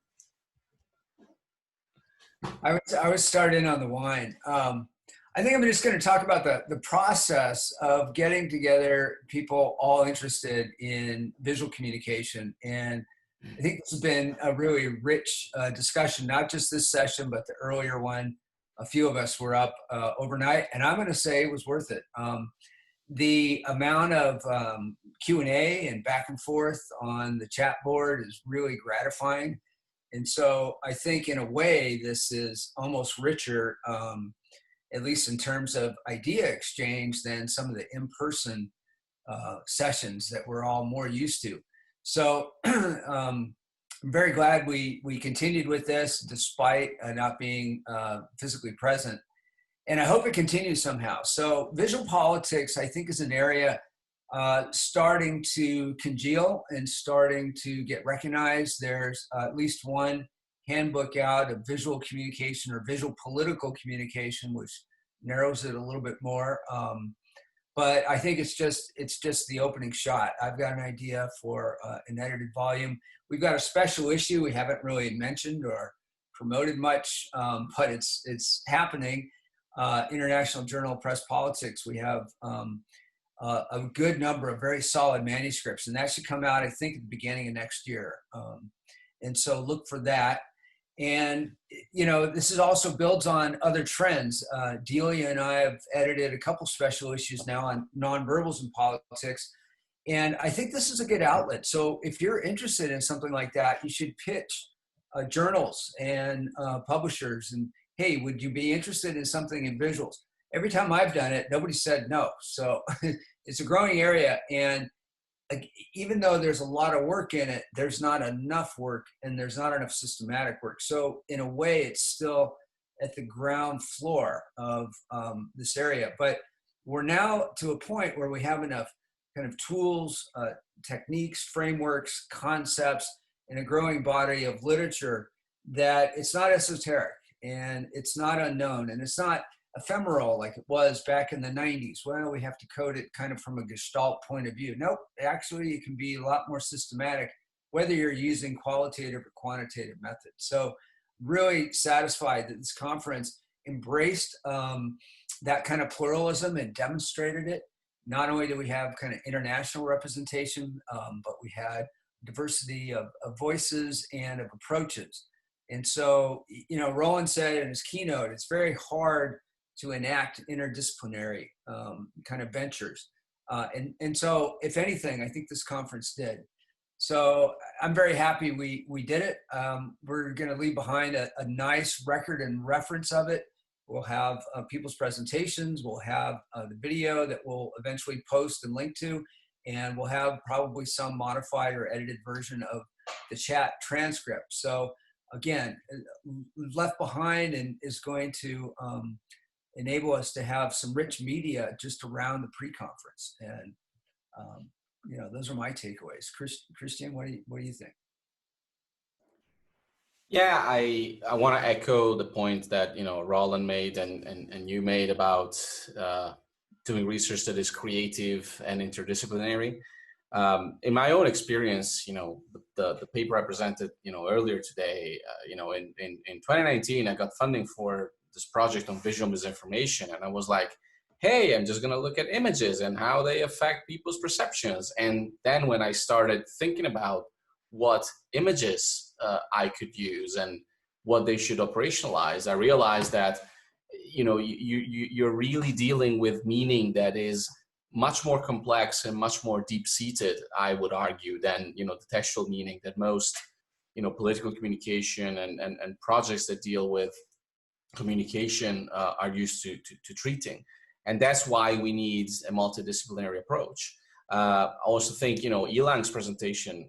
I would start in on the wine. I think I'm just going to talk about the process of getting together people all interested in visual communication. And I think this has been a really rich discussion, not just this session, but the earlier one. A few of us were up overnight, and I'm going to say it was worth it. The amount of Q&A and back and forth on the chat board is really gratifying. And so I think in a way, this is almost richer, at least in terms of idea exchange, than some of the in-person sessions that we're all more used to. So I'm very glad we continued with this despite not being physically present. And I hope it continues somehow. So visual politics, I think, is an area starting to congeal and starting to get recognized. There's at least one handbook out of visual communication or visual political communication, which narrows it a little bit more. But I think it's just the opening shot. I've got an idea for an edited volume. We've got a special issue we haven't really mentioned or promoted much, but it's happening. International Journal of Press Politics. We have a good number of very solid manuscripts, and that should come out, I think, at the beginning of next year. And so look for that. And, this is also builds on other trends. Delia and I have edited a couple special issues now on nonverbals in politics. And I think this is a good outlet. So if you're interested in something like that, you should pitch journals and publishers. And, hey, would you be interested in something in visuals? Every time I've done it, nobody said no. So it's a growing area. And even though there's a lot of work in it, there's not enough work and there's not enough systematic work. So in a way, it's still at the ground floor of this area. But we're now to a point where we have enough kind of tools, techniques, frameworks, concepts, and a growing body of literature that it's not esoteric and it's not unknown and it's not ephemeral like it was back in the 90s. Well, we have to code it kind of from a Gestalt point of view. Nope, actually it can be a lot more systematic, whether you're using qualitative or quantitative methods. So really satisfied that this conference embraced that kind of pluralism and demonstrated it. Not only do we have kind of international representation, but we had diversity of voices and of approaches. And so, Roland said in his keynote, it's very hard to enact interdisciplinary kind of ventures. And so, if anything, I think this conference did. So I'm very happy we did it. We're going to leave behind a nice record and reference of it. We'll have people's presentations. We'll have the video that we'll eventually post and link to. And we'll have probably some modified or edited version of the chat transcript. So again, left behind and is going to enable us to have some rich media just around the pre-conference. And, those are my takeaways. Cristian, what do you think? Yeah, I want to echo the point that, Roland made and you made about doing research that is creative and interdisciplinary. In my own experience, the paper I presented, earlier today, in 2019, I got funding for this project on visual misinformation. And I was like, hey, I'm just going to look at images and how they affect people's perceptions. And then when I started thinking about what images I could use and what they should operationalize, I realized that, you're really dealing with meaning that is much more complex and much more deep-seated, I would argue, than, you know, the textual meaning that most, you know, political communication and projects that deal with communication are used to treating. And that's why we need a multidisciplinary approach. I also think, you know, Yilang's presentation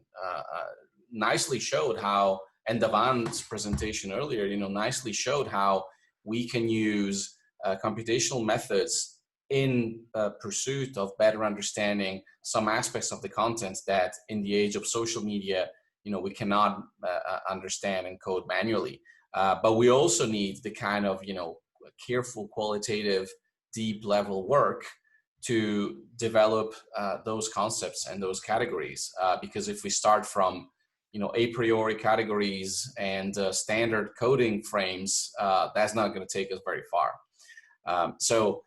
nicely showed how, and Davan's presentation earlier, you know, nicely showed how we can use computational methods in pursuit of better understanding some aspects of the content that in the age of social media, you know, we cannot understand and code manually. But we also need the kind of, you know, careful, qualitative, deep level work to develop those concepts and those categories. Because if we start from, you know, a priori categories and standard coding frames, that's not going to take us very far. So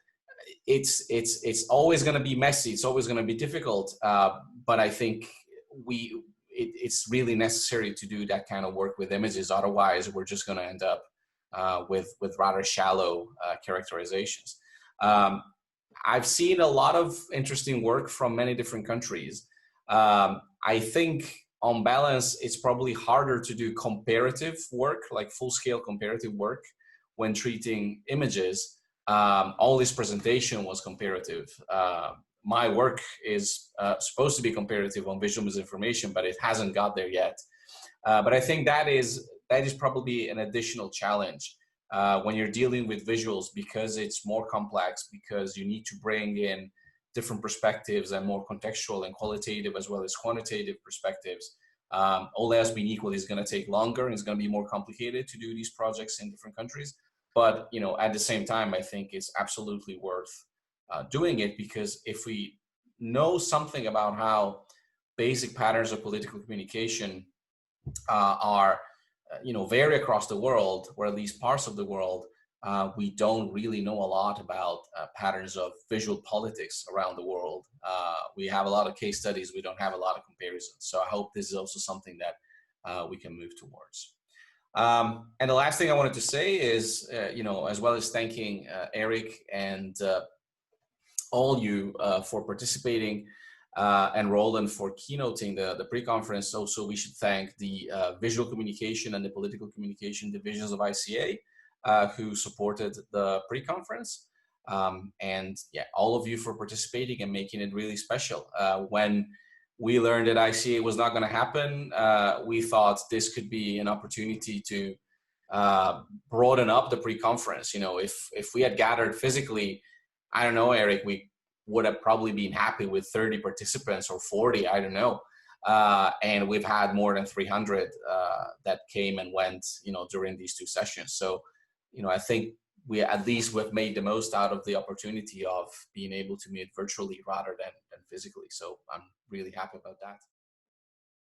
it's always going to be messy. It's always going to be difficult. But I think it's really necessary to do that kind of work with images. Otherwise, we're just going to end up with rather shallow characterizations. I've seen a lot of interesting work from many different countries. I think on balance, it's probably harder to do comparative work, like full-scale comparative work, when treating images. All this presentation was comparative. My work is supposed to be comparative on visual misinformation, but it hasn't got there yet. But I think that is probably an additional challenge when you're dealing with visuals, because it's more complex, because you need to bring in different perspectives and more contextual and qualitative as well as quantitative perspectives. All else being equal, is going to take longer and it's going to be more complicated to do these projects in different countries. But, you know, at the same time, I think it's absolutely worth doing it, because if we know something about how basic patterns of political communication are, you know, vary across the world, or at least parts of the world, we don't really know a lot about patterns of visual politics around the world. We have a lot of case studies. We don't have a lot of comparisons. So I hope this is also something that we can move towards. And the last thing I wanted to say is, you know, as well as thanking Erik and all you for participating, and Roland for keynoting the pre-conference. Also, we should thank the visual communication and the political communication divisions of ICA who supported the pre-conference. And yeah, all of you for participating and making it really special. When we learned that ICA was not going to happen, we thought this could be an opportunity to broaden up the pre-conference. You know, if we had gathered physically, I don't know, Erik, we would have probably been happy with 30 participants or 40, I don't know. And we've had more than 300 that came and went, you know, during these two sessions. So, you know, I think we at least we've made the most out of the opportunity of being able to meet virtually rather than physically. So I'm really happy about that.